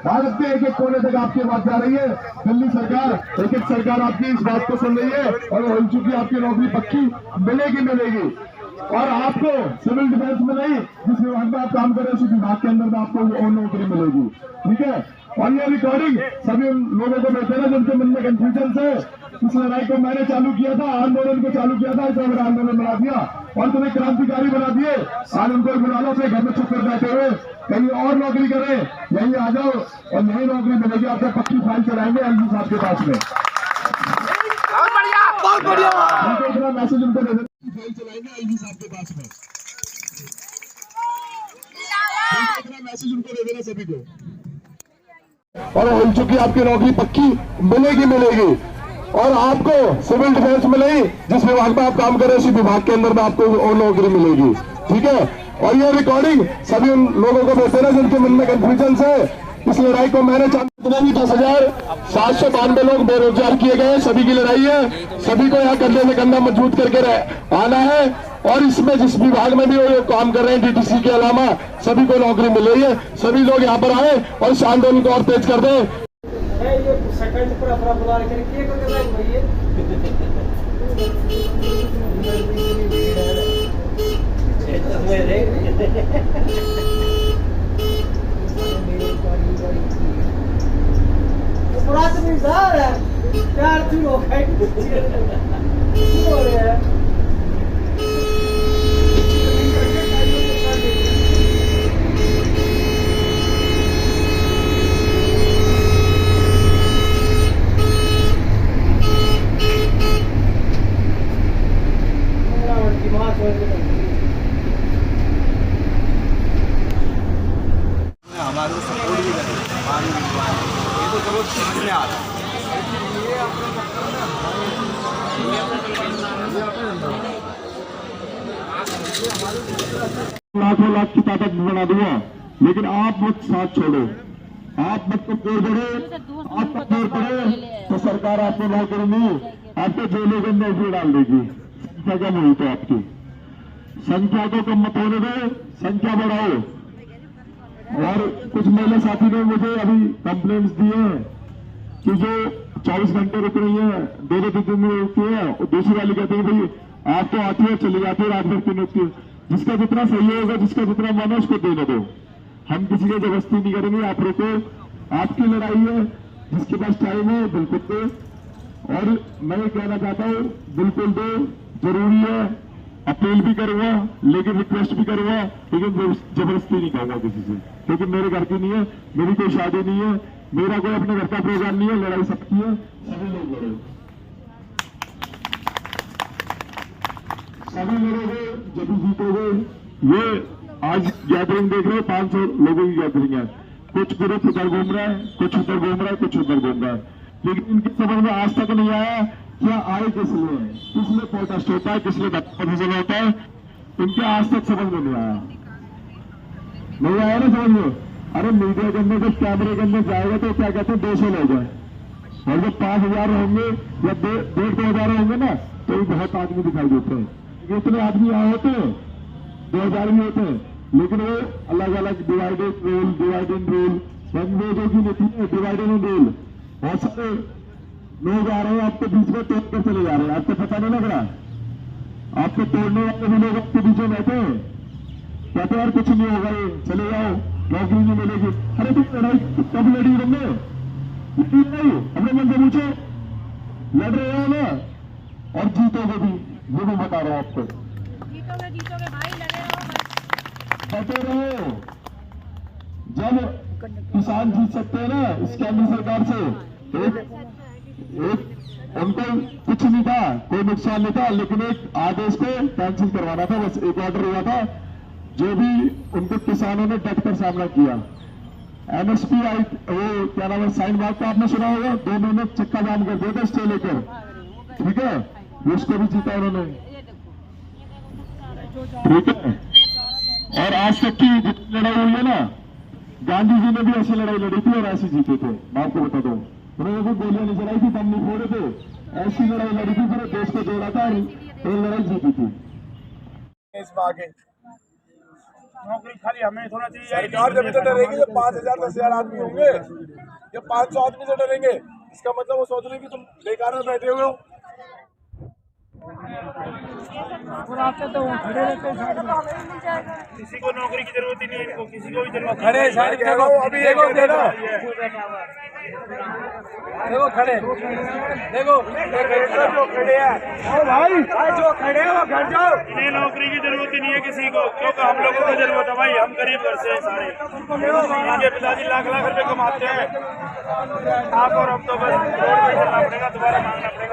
भारत के एक एक कोने तक आपकी बात जा रही है। दिल्ली सरकार, एक एक सरकार आपकी इस बात को सुन रही है और हो चुकी आपकी नौकरी पक्की मिलेगी और आपको सिविल डिफेंस में नहीं, जिस विभाग में आप काम कर रहे हैं उसी विभाग के अंदर में आपको और नौकरी मिलेगी। ठीक है, और ये रिकॉर्डिंग सभी उन लोगों को मिलते हैं जिनके मन में कंफ्यूजन है। इस लड़ाई को मैंने चालू किया था, आंदोलन को चालू किया था, इतना बड़ा आंदोलन बना दिया और तुम्हें क्रांतिकारी बना दिए। आज उनको बुला लो, अपने घर में छुप कर बैठे हुए, कहीं और नौकरी करें, यहीं आ जाओ और यही नौकरी मिलेगी आपको, पक्की फाइल चलाएंगे एलजी साहब के पास में। बहुत बढ़िया इतना मैसेज उनको दे देना, फाइल चलाएंगे एलजी साहब के पास में। इतना मैसेज उनको दे देना सभी को, और हो चुकी आपकी नौकरी पक्की मिलेगी और आपको सिविल डिफेंस में नहीं, जिस विभाग में आप काम कर रहे हैं उसी विभाग के अंदर में आपको और नौकरी मिलेगी। ठीक है, और ये रिकॉर्डिंग सभी उन लोगों को भेजते हैं जिनके मन में कंफ्यूजन है। इस लड़ाई को मैंने जितने भी 10,792 लोग बेरोजगार किए गए, सभी की लड़ाई है, सभी को यहाँ कंधे से कंधा मजबूत करके आना है और इसमें जिस विभाग में भी वो काम कर रहे हैं डीटीसी के अलावा सभी को नौकरी मिल रही है। सभी लोग यहाँ पर आए और इस आंदोलन को और तेज कर दें। हमारे को सपोर्ट भी करें, ये तो चलो समझ में आ रहा है। लाखों लाख की ताकत बना दूंगा, लेकिन आप मत साथ छोड़ो, आप मत कमजोर बढ़े, आप कमजोर पड़े तो सरकार आपको नौकरी नहीं, आपको जेलों के अंदर भी डाल देगी। संख्या कम हुई तो आपकी संख्या को कम मत होने दो, संख्या बढ़ाओ। और कुछ महिला साथी ने मुझे अभी कंप्लेंट्स दिए हैं कि जो 24 घंटे रुक रही है, 2-2 दिन में रुकती है, और दूसरी वाली कहती है भाई आप तो आती है चली जाती है, रात भर क्यों रुकती है। जिसका जितना सही होगा, जिसका जितना मन है उसको देने दो, हम किसी की जबरदस्ती नहीं करेंगे। आप रुको, आपकी लड़ाई है, जिसके पास टाइम है बिल्कुल दो। और मैं ये कहना चाहता हूँ बिल्कुल दो, जरूरी है, अपील भी करूंगा लेकिन रिक्वेस्ट भी करूंगा, लेकिन जबरदस्ती नहीं करूंगा किसी से, क्योंकि मेरे घर की नहीं है, मेरी कोई शादी नहीं है, मेरा कोई अपने घर का प्रोग्राम नहीं है। लड़ाई सबकी है, सभी लोग लड़ो, सभी लड़ोगे जब जीतोगे। ये आज गैदरिंग देख रहे हो, 500 लोगों की गैदरिंग है, कुछ ग्रुप इधर घूम रहा है, कुछ उधर घूम रहा है, कुछ उधर घूम रहा है, लेकिन इनकी समझ में आज तक नहीं आया क्या आए किस लिए प्रोटेस्ट होता है, किस लिए प्रदर्शन होता है, इनके आज तक समझ में नहीं आया ना समझ में। अरे मीडिया के अंदर जब कैमरे के अंदर जाएगा तो क्या कहते हैं 200 लोग हैं, और जब 5,000 होंगे या 1,500 होंगे ना तो ये बहुत आदमी दिखाई देते हैं। इतने आदमी आए होते हैं, 2,000 भी होते हैं, लेकिन वो अलग अलग डिवाइडेड रूल लैंग्वेजों की नीति है, डिवाइडेड रूल। बहुत सारे लोग आ रहे हैं आपके बीच में तोड़ कर चले जा रहे हैं, आपको पता नहीं लग रहा, आपको तोड़ने वाले भी लोग आपके बीच में बैठे हैं, कहते यार कुछ नहीं होगा, ये चले जाओ, नौकरी नहीं मिलेगी। अरे तुम लड़ाई कब लड़ी तुमने? लड़ाई अपने मन से पूछो, लड़ रहे हो ना, और जीतोगे भी, ये भी बता रहा हूं आपको। जीतोगे भाई, लड़े रहो। जब किसान जीत सकते हैं ना इस केंद्र सरकार से, एक उनको कुछ नहीं था, कोई नुकसान नहीं था, लेकिन एक आदेश को कैंसिल करवाना था, बस एक ऑर्डर हुआ था, जो भी उनको किसानों ने डट कर सामना किया। एमएसपी आई, वो क्या नाम है, साइन बाग का आपने सुना होगा, 2 महीने चक्का जाम कर दिया था स्टे लेकर, ठीक है, उसको भी जीता उन्होंने, ठीक है। और आज तक की जितनी लड़ाई हुई है ना, गांधी जी ने भी ऐसी लड़ाई लड़ी थी और ऐसी जीते थे। मैं आपको बता दूं, उन्होंने कोई गोलियां नहीं चलाई थी, दम नहीं फोड़े थे, ऐसी लड़ाई लड़ी थी, पूरे देश को जोड़ा था और ये लड़ाई जीती थी। इसमें आगे नौकरी खाली हमें थोड़ा चाहिए। सरकार जब तो डरेगी जब 5000 10,000 आदमी होंगे या 500 आदमी से डरेंगे, इसका मतलब वो सोच रहे कि तुम बेकार में बैठे हुए हो। तो खड़े रहते किसी को नौकरी की जरूरत ही नहीं है, इनको किसी को भी जरूरत खड़े साइड देखो अभी देखो देखो देखो खड़े देखो जो खड़े हैं भाई जो खड़े हैं वो घर जाओ। इन्हें नौकरी की जरूरत ही नहीं है किसी को, क्योंकि हम लोगों को जरूरत है भाई, हम गरीब घर से हैं सारे। इनके पिताजी लाख लाख रुपए कमाते हैं, आप और हम तो बस रोड पे चलना पड़ेगा, दोबारा मांगना पड़ेगा।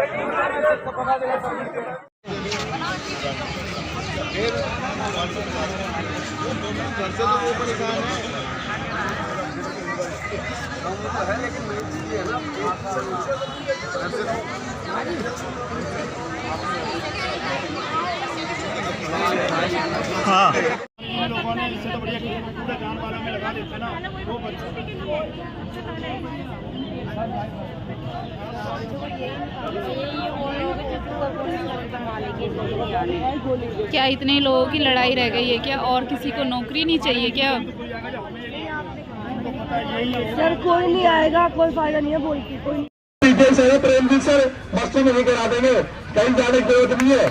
हाँ लोगों ने इससे तो बढ़िया पूरा जान वालों में लगा देते ना वो क्या इतने लोगों की लड़ाई रह गई है क्या? और किसी को नौकरी नहीं चाहिए क्या? सर कोई नहीं आएगा, कोई फायदा नहीं है बोल के, कोई प्रेमजीत सर मस्ती में नहीं करा देंगे, कहीं जाने की जरूरत नहीं है।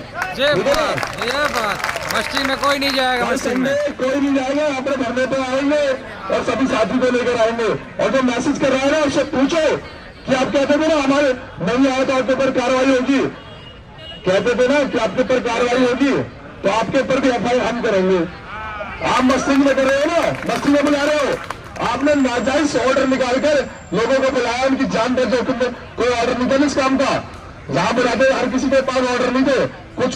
मस्ती में कोई नहीं जाएगा, मस्ती में कोई नहीं जाएगा, अपने धरने पे आएंगे और सभी साथी को लेकर आएंगे। और जो मैसेज कर रहा है ना उससे पूछो कि आप कहते थे ना हमारे नहीं आए तो आपके ऊपर कार्रवाई होगी, कहते थे ना कि आपके ऊपर कार्रवाई होगी, तो आपके ऊपर भी FIR हम करेंगे। आप मस्ती में कर रहे हो ना, मस्ती में बुला रहे हो, आपने नाजायज ऑर्डर निकालकर लोगों को बुलाया, उनकी जान पर जोखिम में। कोई ऑर्डर नहीं था इस काम का, जहां बुलाते हर किसी के पास ऑर्डर नहीं थे, कुछ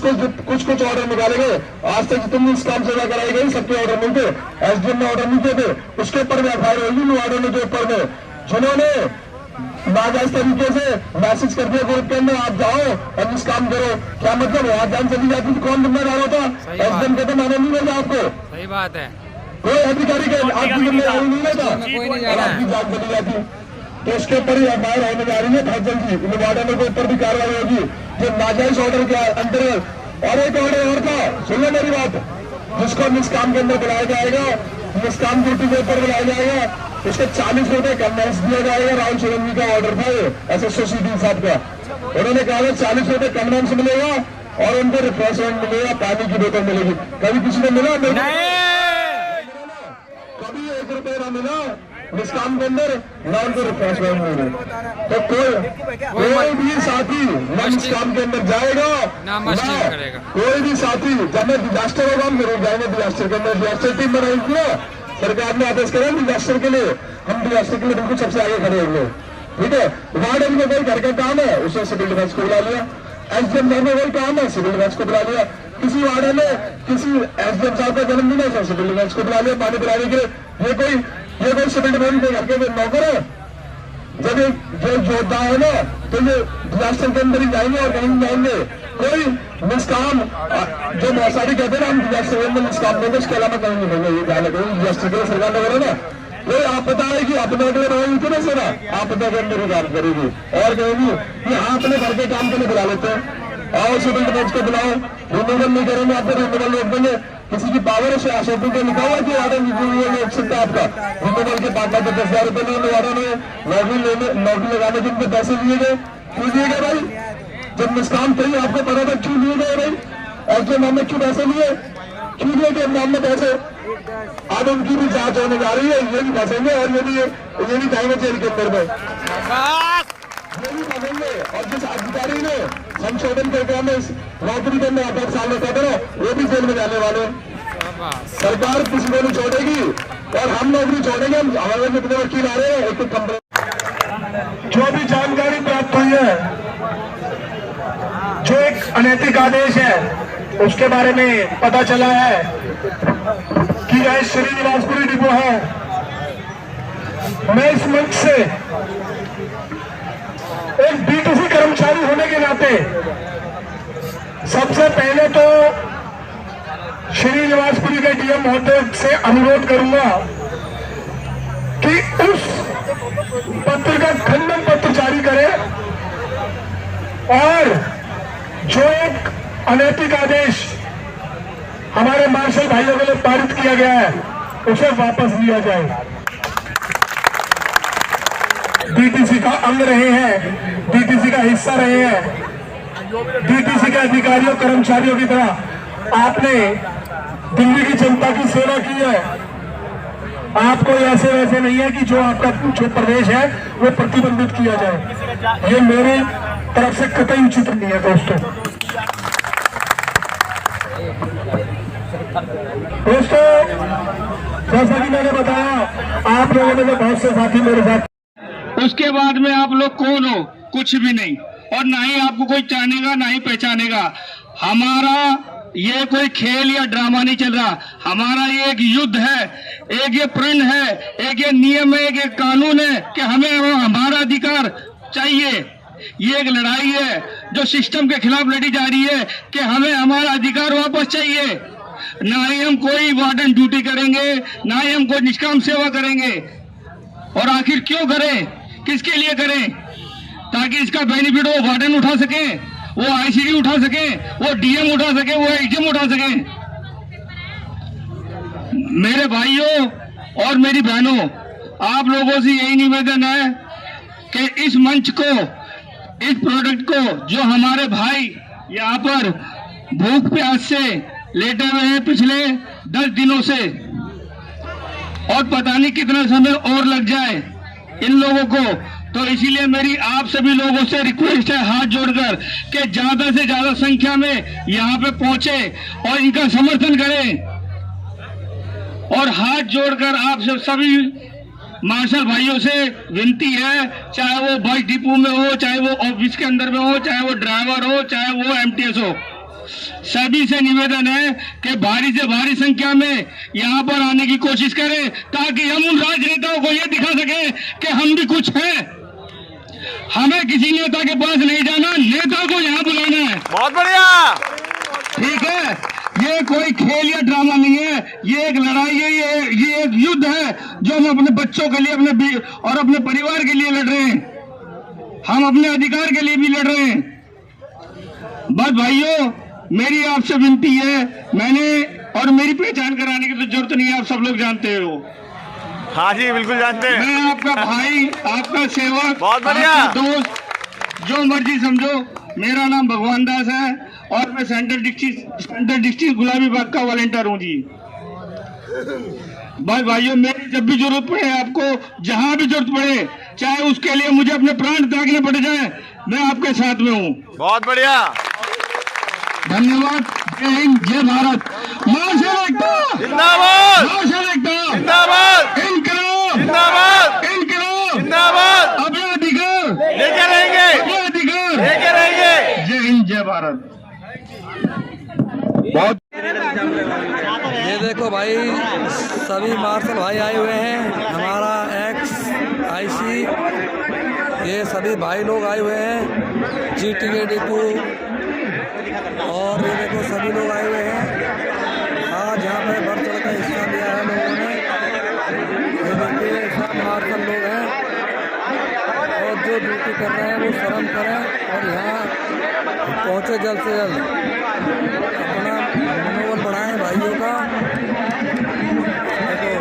ऑर्डर निकाले गए। आज तक जितनी इस काम सेवा कराई गई सबके ऑर्डर नहीं थे, SDM ने ऑर्डर नहीं दिए थे, उसके ऊपर भी FIR होगी ऑर्डर के ऊपर में। जिन्होंने नाजायज तरीके से मैसेज कर दिया ग्रुप के अंदर आप जाओ और इस काम करो, क्या मतलब वहां जान चली जाती तो कौन जिम्मेदार होता? SDM कहते मैंने नहीं भेजा आपको, सही बात है, कोई अधिकारी के आपकी जिम्मेदारी नहीं लेता और आपकी जान चली जाती। तो उसके ऊपर ही FIR होने जा रही है बहुत जल्दी, वार्डन के ऊपर भी कार्रवाई होगी जो नाजायज ऑर्डर के अंतर्गत। और एक ऑर्डर और था, सुन लो मेरी बात, जिसको निष्काम के अंदर बुलाया जाएगा, निष्काम ड्यूटी के ऊपर बुलाया जाएगा, उसको 40 रुपए कन्वेंस दिया जाएगा। राहुल सोलंकी का ऑर्डर था ये SSO CD साहब का, उन्होंने कहा 40 रुपए कन्वेंस मिलेगा और उनको रिफ्रेशमेंट मिलेगा, पानी की बोतल मिलेगी। कभी किसी को मिला? कभी 1 रुपए ना मिला निष्काम के अंदर, ना उनको रिफ्रेशमेंट मिले। तो कोई भी साथी न निष्काम के अंदर जाएगा ना मस्ती करेगा, कोई भी साथी। जब मैं डिजास्टर होगा हम जरूर जाएंगे डिजास्टर के अंदर, डिजास्टर टीम बनाई थी ना सरकार ने, आदेश करें डिजास्टर के लिए, हम डिजास्टर के लिए बिल्कुल सबसे आगे खड़े होंगे, ठीक है। वार्डन में कोई घर का काम है उसने सिविल डिफेंस को बुला लिया, SDM साहब में कोई काम है सिविल डिफेंस को बुला लिया, किसी वार्डन में किसी SDM साहब का जन्मदिन है सिविल डिफेंस को बुला लिया पानी पिलाने के लिए। ये कोई सिविल डिफेंस के घर के नौकर है? जब ये जो योद्धा है ना तो ये डिजास्टर के अंदर ही जाएंगे और कहीं जाएंगे। कोई निष्काम जो मौसारी कहते हैं ना हम डिजास्टर के अंदर निष्काम देंगे, उसके अलावा कहीं नहीं देंगे। ये ध्यान रखेंगे डिजास्टर के लिए सरकार ने बोला ना, कोई आपदा आएगी अपने अगले रहेगी तो ना सेना आपदा के अंदर ही काम करेगी और कहेगी कि हाँ अपने घर के काम के लिए बुला लेते हैं, आओ सिविल डिफेंस को बुलाओ, रिन्यूवल नहीं करेंगे आपको रिन्यूवल रोक देंगे। किसी की पावर से आशोपी को लिखा हुआ कि वार्डन रोक सकता है आपका रिन्यूवल के 5,000 से 10,000 रुपए लिए वार्डन में नौकरी लगाने के उनके पैसे लिए गए, क्यों दिए गए भाई? जब निष्काम थे आपको पता था क्यों लिए गए भाई? और जो नाम में क्यों पैसे लिए, क्यों लिए गए नाम में पैसे? अब उनकी भी जांच होने जा रही है, ये भी फंसेंगे और ये भी जाएंगे जेल के अंदर में, ये भी फंसेंगे। और जिस अधिकारी ने संशोधन करके हमें नौकरी के अंदर 8 साल रखा था वो भी जेल में जाने वाले। सरकार किसी को नहीं छोड़ेगी और हम नौकरी छोड़ेंगे। हम हमारे जितने वकील आ रहे हैं एक कंपनी जो भी जानकारी प्राप्त हुई है, जो एक अनैतिक आदेश है उसके बारे में पता चला है कि यह श्रीनिवासपुरी डिपो है। मैं इस मंच से एक B2C कर्मचारी होने के नाते सबसे पहले तो श्रीनिवासपुरी के DM महोदय से अनुरोध करूंगा कोई उस पत्र का खंडन पत्र जारी करे और जो एक अनैतिक आदेश हमारे मार्शल भाइयों के लिए पारित किया गया है उसे वापस लिया जाए। डीटीसी का अंग रहे हैं, डीटीसी का हिस्सा रहे हैं, डीटीसी के अधिकारियों कर्मचारियों की तरह आपने दिल्ली की जनता की सेवा की है। आपको ऐसे वैसे नहीं है कि जो आपका जो प्रदेश है वो प्रतिबंधित किया जाए। ये मेरे तरफ से कतई उचित नहीं है दोस्तों। जैसा कि मैंने बताया, आप लोगों ने बहुत से साथी मेरे साथ। उसके बाद में आप लोग कौन हो? कुछ भी नहीं, और ना ही आपको कोई जानेगा ना ही पहचानेगा। हमारा ये कोई खेल या ड्रामा नहीं चल रहा, हमारा ये एक युद्ध है, एक ये प्रण है, एक ये नियम है, एक ये कानून है कि हमें हमारा अधिकार चाहिए। ये एक लड़ाई है जो सिस्टम के खिलाफ लड़ी जा रही है कि हमें हमारा अधिकार वापस चाहिए। ना ही हम कोई वार्डन ड्यूटी करेंगे, ना ही हम कोई निष्काम सेवा करेंगे। और आखिर क्यों करें, किसके लिए करें? ताकि इसका बेनिफिट वो वार्डन उठा सके, वो आईसीडी उठा सके, वो डीएम उठा सके, वो एचएम उठा सके। मेरे भाइयों और मेरी बहनों, आप लोगों से यही निवेदन है कि इस मंच को, इस प्रोडक्ट को, जो हमारे भाई यहाँ पर भूख प्यास से लेटे हुए हैं पिछले 10 दिनों से, और पता नहीं कितना समय और लग जाए इन लोगों को, तो इसीलिए मेरी आप सभी लोगों से रिक्वेस्ट है हाथ जोड़कर कि ज्यादा से ज्यादा संख्या में यहाँ पे पहुंचे और इनका समर्थन करें। और हाथ जोड़कर आप सभी मार्शल भाइयों से विनती है, चाहे वो बस डिपो में हो, चाहे वो ऑफिस के अंदर में हो, चाहे वो ड्राइवर हो, चाहे वो एमटीएस हो, सभी से निवेदन है कि भारी से भारी संख्या में यहाँ पर आने की कोशिश करें, ताकि हम उन राजनेताओं को ये दिखा सके कि हम भी कुछ हैं। हमें किसी नेता के पास नहीं जाना, नेता को यहाँ बुलाना है। बहुत बढ़िया, ठीक है। ये कोई खेल या ड्रामा नहीं है, ये एक लड़ाई है, ये एक युद्ध है जो हम अपने बच्चों के लिए, अपने और अपने परिवार के लिए लड़ रहे हैं। हम अपने अधिकार के लिए भी लड़ रहे हैं। बस भाइयों, मेरी आपसे विनती है, मैंने और मेरी पहचान कराने की तो जरूरत नहीं है, आप सब लोग जानते हो। हाँ जी, बिल्कुल जानते हैं। मैं आपका भाई, आपका सेवक, बहुत बढ़िया दोस्त, जो मर्जी समझो। मेरा नाम भगवान दास है और मैं सेंट्रल डिस्ट्रिक्ट गुलाबी बाग का वॉलंटियर हूँ जी। बस भाइयों, मेरी जब भी जरूरत पड़े, आपको जहाँ भी जरूरत पड़े, चाहे उसके लिए मुझे अपने प्राण त्यागने पड़ जाए, मैं आपके साथ में हूँ। बहुत बढ़िया, धन्यवाद। जय हिंद, जय भारत। मार्शल एकता जिंदाबाद, मार्शल एकता जिंदाबाद, इनकलाब जिंदाबाद, इनकलाब जिंदाबाद। अपने अधिकार लेके रहेंगे, अपने अधिकार लेके रहेंगे। जय हिंद, जय भारत। बहुत ये देखो भाई, सभी मार्शल भाई आए हुए हैं, हमारा एक्स आईसी, ये सभी भाई लोग आए हुए हैं, जीटी के डिपो, और ये देखो सभी लोग आए हुए हैं। आज यहाँ पे बढ़ चढ़ का हिस्सा लिया है लोगों ने। ये देखिए, सब मार्शल लोग हैं और जो ड्यूटी कर रहे हैं वो शर्म करें और यहाँ पहुँचे जल्द से जल्द, अपना मनोबल बढ़ाएं भाइयों का। देखो,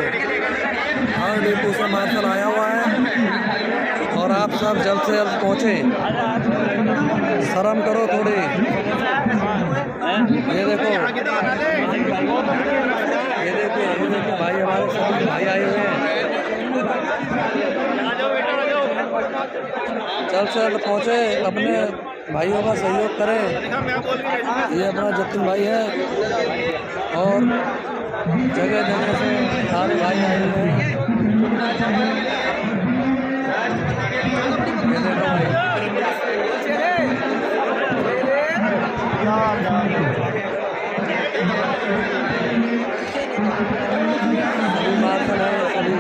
हर डिपो से मार्शल आया हुआ है और आप सब जल्द से जल्द पहुँचे, शर्म करो थोड़ी। ये देखो, ये देखो भाई, हमारे सभी भाई आए हुए हैं, जल्द से जल्द पहुँचे, अपने भाइयों का सहयोग करें। ये अपना जतिन भाई है और जगह जगह से सारे भाई आए हुए हैं। ये देखो भाई, सभी मार्शल है, सभी।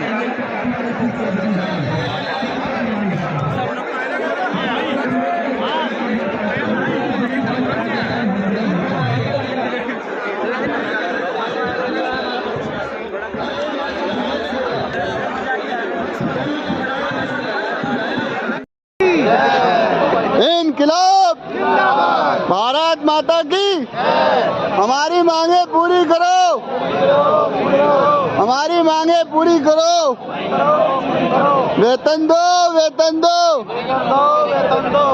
इनकलाब भारत माता की हमारी मांगे पूरी करो, हमारी मांगे पूरी करो। वेतन दो, वेतन दो, वेतन दो।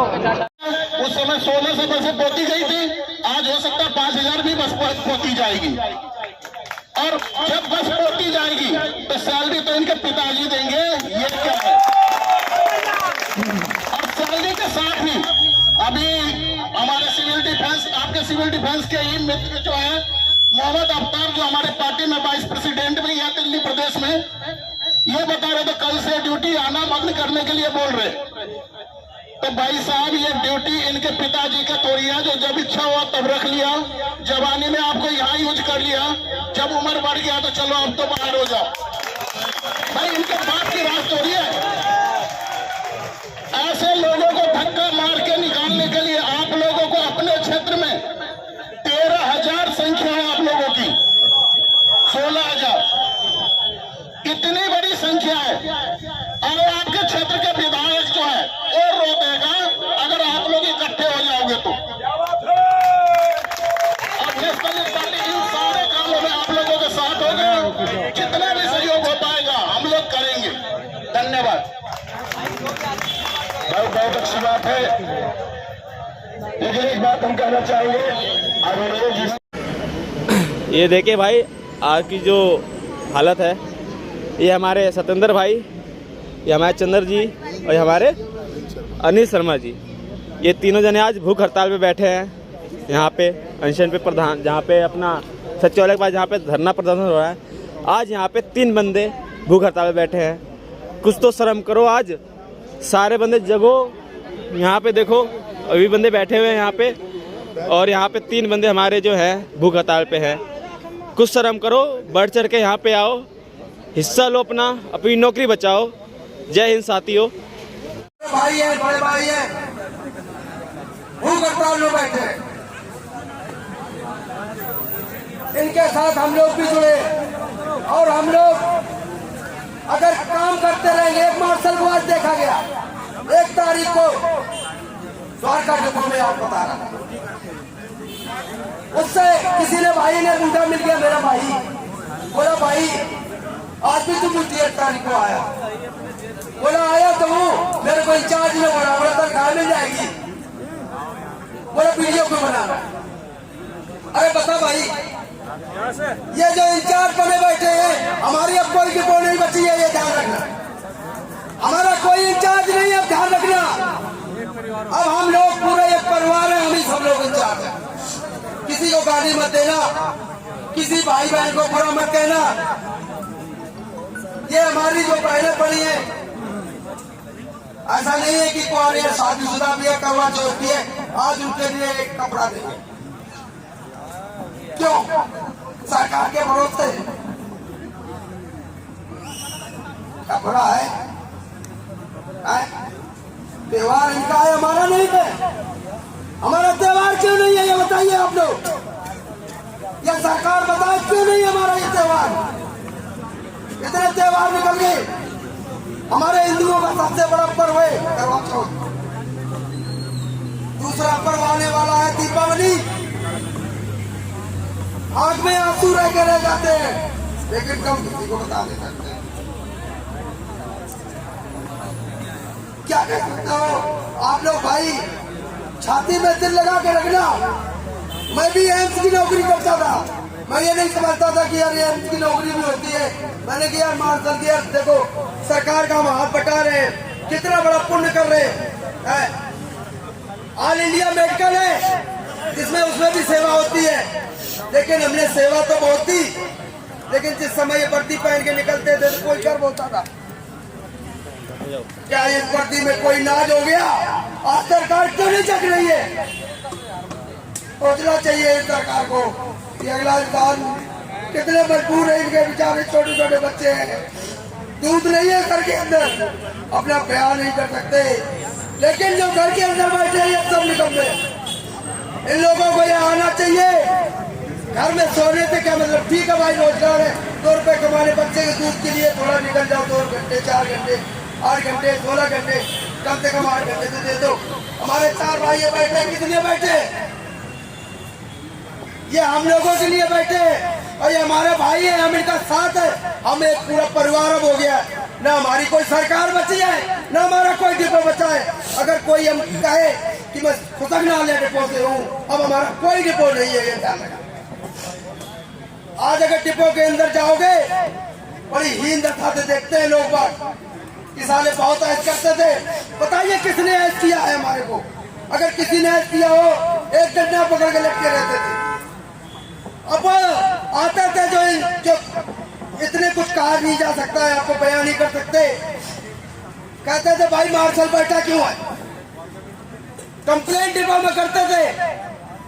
उस समय 1600 बसें पहुंची गई थी, आज हो सकता है 5000 भी बस पहुंची जाएगी। और जब बस पहुंची जाएगी तो सैलरी तो इनके पिताजी देंगे, ये क्या है। और सैलरी के साथ ही अभी हमारे सिविल डिफेंस, आपके सिविल डिफेंस के ही मित्र जो है मोहम्मद अफ्तार, जो हमारे पार्टी में वाइस प्रेसिडेंट भी है दिल्ली प्रदेश में, ये बता रहे थे कल से ड्यूटी आना बंद करने के लिए बोल रहे। तो भाई साहब, ये ड्यूटी इनके पिताजी का तोड़ी है, जो जब इच्छा हुआ तब रख लिया, जवानी में आपको यहाँ यूज कर लिया, जब उम्र बढ़ गया तो चलो अब तो बाहर हो जाओ। भाई इनके बाप की राज तोड़ी है। ऐसे लोगों को धक्का मार के निकालने के लिए आप लोगों को अपने क्षेत्र में 13,000 संख्या है आप लोगों की, 16,000, इतनी बड़ी संख्या है। और आपके क्षेत्र के विधायक जो है और रो देगा अगर आप लोग इकट्ठे हो जाओगे तो। और नेशनलिस्ट पार्टी इन सारे कामों में आप लोगों के साथ होगा, जितना भी सहयोग हो पाएगा हम लोग करेंगे। धन्यवाद। बहुत अच्छी बात है, लेकिन एक बात हम कहना चाहेंगे, ये देखिए भाई, आज की जो हालत है, ये हमारे सत्येंद्र भाई, ये हमारे चंद्र जी और ये हमारे अनिल शर्मा जी, ये तीनों जने आज भूख हड़ताल पे बैठे हैं। यहाँ पे अनशन पे प्रधान, जहाँ पे अपना सचिवालय के पास जहाँ पे धरना प्रदर्शन हो रहा है, आज यहाँ पे 3 बंदे भूख हड़ताल पे बैठे हैं। कुछ तो शर्म करो, आज सारे बंदे जगो। यहाँ पे देखो अभी बंदे बैठे हुए हैं यहाँ पे, और यहाँ पे 3 बंदे हमारे जो हैं भूख हड़ताल पे हैं। कुछ शर्म करो, बढ़ चढ़ के यहाँ पे आओ, हिस्सा लो, अपनी नौकरी बचाओ। जय हिंद साथियों। भाई है, बड़े भाई है, भूख हड़ताल में बैठे, इनके साथ हम लोग भी जुड़े। और हम लोग अगर काम करते रहेंगे, एक मार्शल को आज देखा गया 1 तारीख को द्वारका डिपो में, आप बता रहा, उससे किसी ने भाई ने पूछा, मिल गया मेरा भाई, बोला भाई आज भी तुम 1 तारीख को आया, बोला आया तो हूँ, मेरे को इंचार्ज ने बोला, बोला तनख्वाह मिल जाएगी, बोला वीडियो क्यों बना रहा। अरे बता भाई, ये जो इंचार्ज बने बैठे हैं, हमारी अब कोई डिपो नहीं बची है, ये ध्यान रखना। हमारा कोई इंचार्ज नहीं है, ध्यान रखना। अब हम लोग पूरे एक परिवार है, हम ही सब लोग इंचार्ज हैं। किसी को गाली मत देना, किसी भाई बहन को बुरा मत कहना। ये हमारी जो बहनें पड़ी है, ऐसा नहीं है कि कुआरी है, शादीशुदा भी है, करवा चौथ भी है, आज उनके लिए एक कपड़ा देंगे। क्यों? सरकार के भरोसे कपड़ा है, त्योहार इनका है, हमारा नहीं है। हमारा त्योहार क्यों नहीं है, ये बताइए आप लोग। ये सरकार बताए क्यों नहीं हमारा ये त्योहार। इतने त्योहार निकल गए। हमारे हिंदुओं का सबसे बड़ा पर्व है करवा चौथ, दूसरा पर्व आने वाला है दीपावली। आंख में आंसू रह के रह जाते हैं, लेकिन कम किसी को बता नहीं सकते। क्या कह सकते हो आप लोग भाई, छाती में दिल लगा के रखना। मैं भी एम्स की नौकरी करता था, मैं ये नहीं समझता था कि यार एम्स की नौकरी भी होती है। मैंने किया मार्शल किया, देखो सरकार का हम हाथ बटा रहे हैं, कितना बड़ा पुण्य कर रहे हैं। ऑल इंडिया मेडिकल है, जिसमें उसमें भी सेवा होती है, लेकिन हमने सेवा तो बहुत दी, लेकिन जिस समय ये वर्दी पहन के निकलते थे तो कोई गर्व होता था। क्या इस वर्दी में कोई नाज हो गया? आज सरकार क्यों नहीं जग रही है? सोचना चाहिए इस सरकार को कि अगला इंसान कितने मजबूर है, इनके बेचारे छोटे छोटे बच्चे हैं, दूध नहीं है घर के अंदर, अपना बयान नहीं कर सकते, लेकिन जो घर के अंदर बैठे हैं ये सब निकम्मे। इन लोगों को यहाँ आना चाहिए। घर में सोने से क्या मतलब, ठीक है भाई रोजगार है, 2 रुपए कमाने, बच्चे के दूध के लिए थोड़ा निकल जाओ, 2 घंटे 4 घंटे 8 घंटे 16 घंटे, कम से कम 8 घंटे तो दे दो। हमारे ये बैठे किस लिए बैठे? ये हम लोगों के लिए बैठे और ये हमारे भाई है, हम इनका साथ है। हम एक पूरा परिवार अब हो गया, ना हमारी कोई सरकार बची है, ना हमारा कोई डिपो बचा है। अगर कोई हम कहे कि मैं खुशगनाले डिपो से हूँ, अब हमारा कोई डिपो नहीं है, ये ध्यान रखा। आज अगर डिपो के अंदर जाओगे बड़ी हीन दशा से देखते हैं लोग बात। किसाने बहुत ऐश करते थे, बताइए किसने ऐश किया है हमारे को? अगर किसी ने ऐश किया हो, एक डंडा पकड़ के लटके रहते थे। अब आते थे जो इतने कुछ कहा नहीं जा सकता है, आपको बयान नहीं कर सकते। कहते थे भाई मार्शल बैठा क्यों है? कंप्लेंट डिपो में करते थे,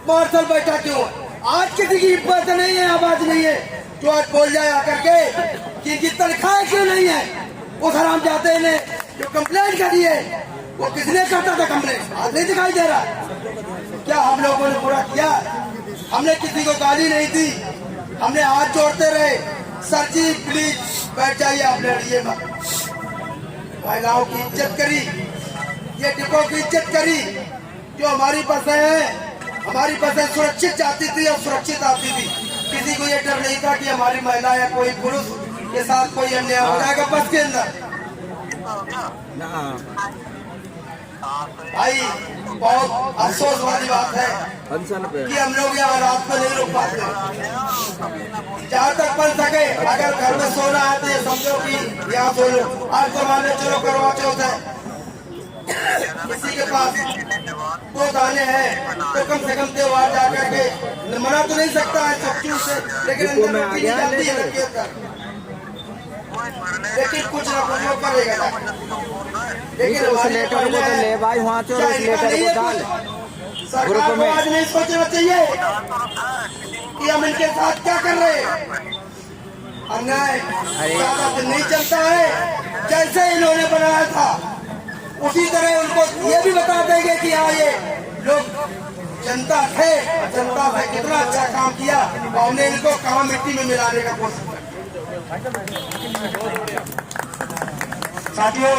मार्शल बैठा क्यों है? आज किसी की हिम्मत नहीं है, आवाज नहीं है जो आज बोल जाए आकर के कि इनकी तनख्वाह क्यों नहीं है। वो हराम जाते ने जो कंप्लेंट करी है, वो किसने करता था कंप्लेंट? आज नहीं दिखाई दे रहा। क्या हम लोगों ने बुरा किया? हमने किसी को गाली नहीं दी, हमने हाथ जोड़ते रहे, सर जी प्लीज बैठ जाइए, आप लड़िए मत। महिलाओं की इज्जत करी, ये डिपो की इज्जत करी। जो हमारी बसें हैं, हमारी बसें सुरक्षित जाती थी और सुरक्षित आती थी। किसी को ये डर नहीं था कि हमारी महिला या कोई पुरुष के साथ कोई अन्याय हो जाएगा बस के अंदर। भाई बहुत अफसोस वाली बात है कि हम लोग यहाँ रात में नहीं रुक पाते। जहाँ तक बन सके, अगर घर में सोना है तो ये समझो कि यहाँ सो लो। आज तो मान लो चलो करवा चौथ है, किसी के पास 2 दाने हैं तो कम से कम त्योहार जाकर के मना तो नहीं सकता है सब से, लेकिन अंदर रोटी नहीं जाती है लड़की अंदर। लेकिन कुछ ना कुछ वो करेगा। लेकिन सरकार को आज नहीं सोचना चाहिए कि हम इनके साथ क्या कर रहे हैं। अन्याय ज्यादा दिन नहीं चलता है। जैसे इन्होंने बनाया था उसी तरह उनको ये भी बता देंगे कि हाँ ये लोग जनता थे, जनता ने कितना अच्छा काम किया और हमने इनको कहाँ मिट्टी में मिलाने का कोशिश किया। साथियों,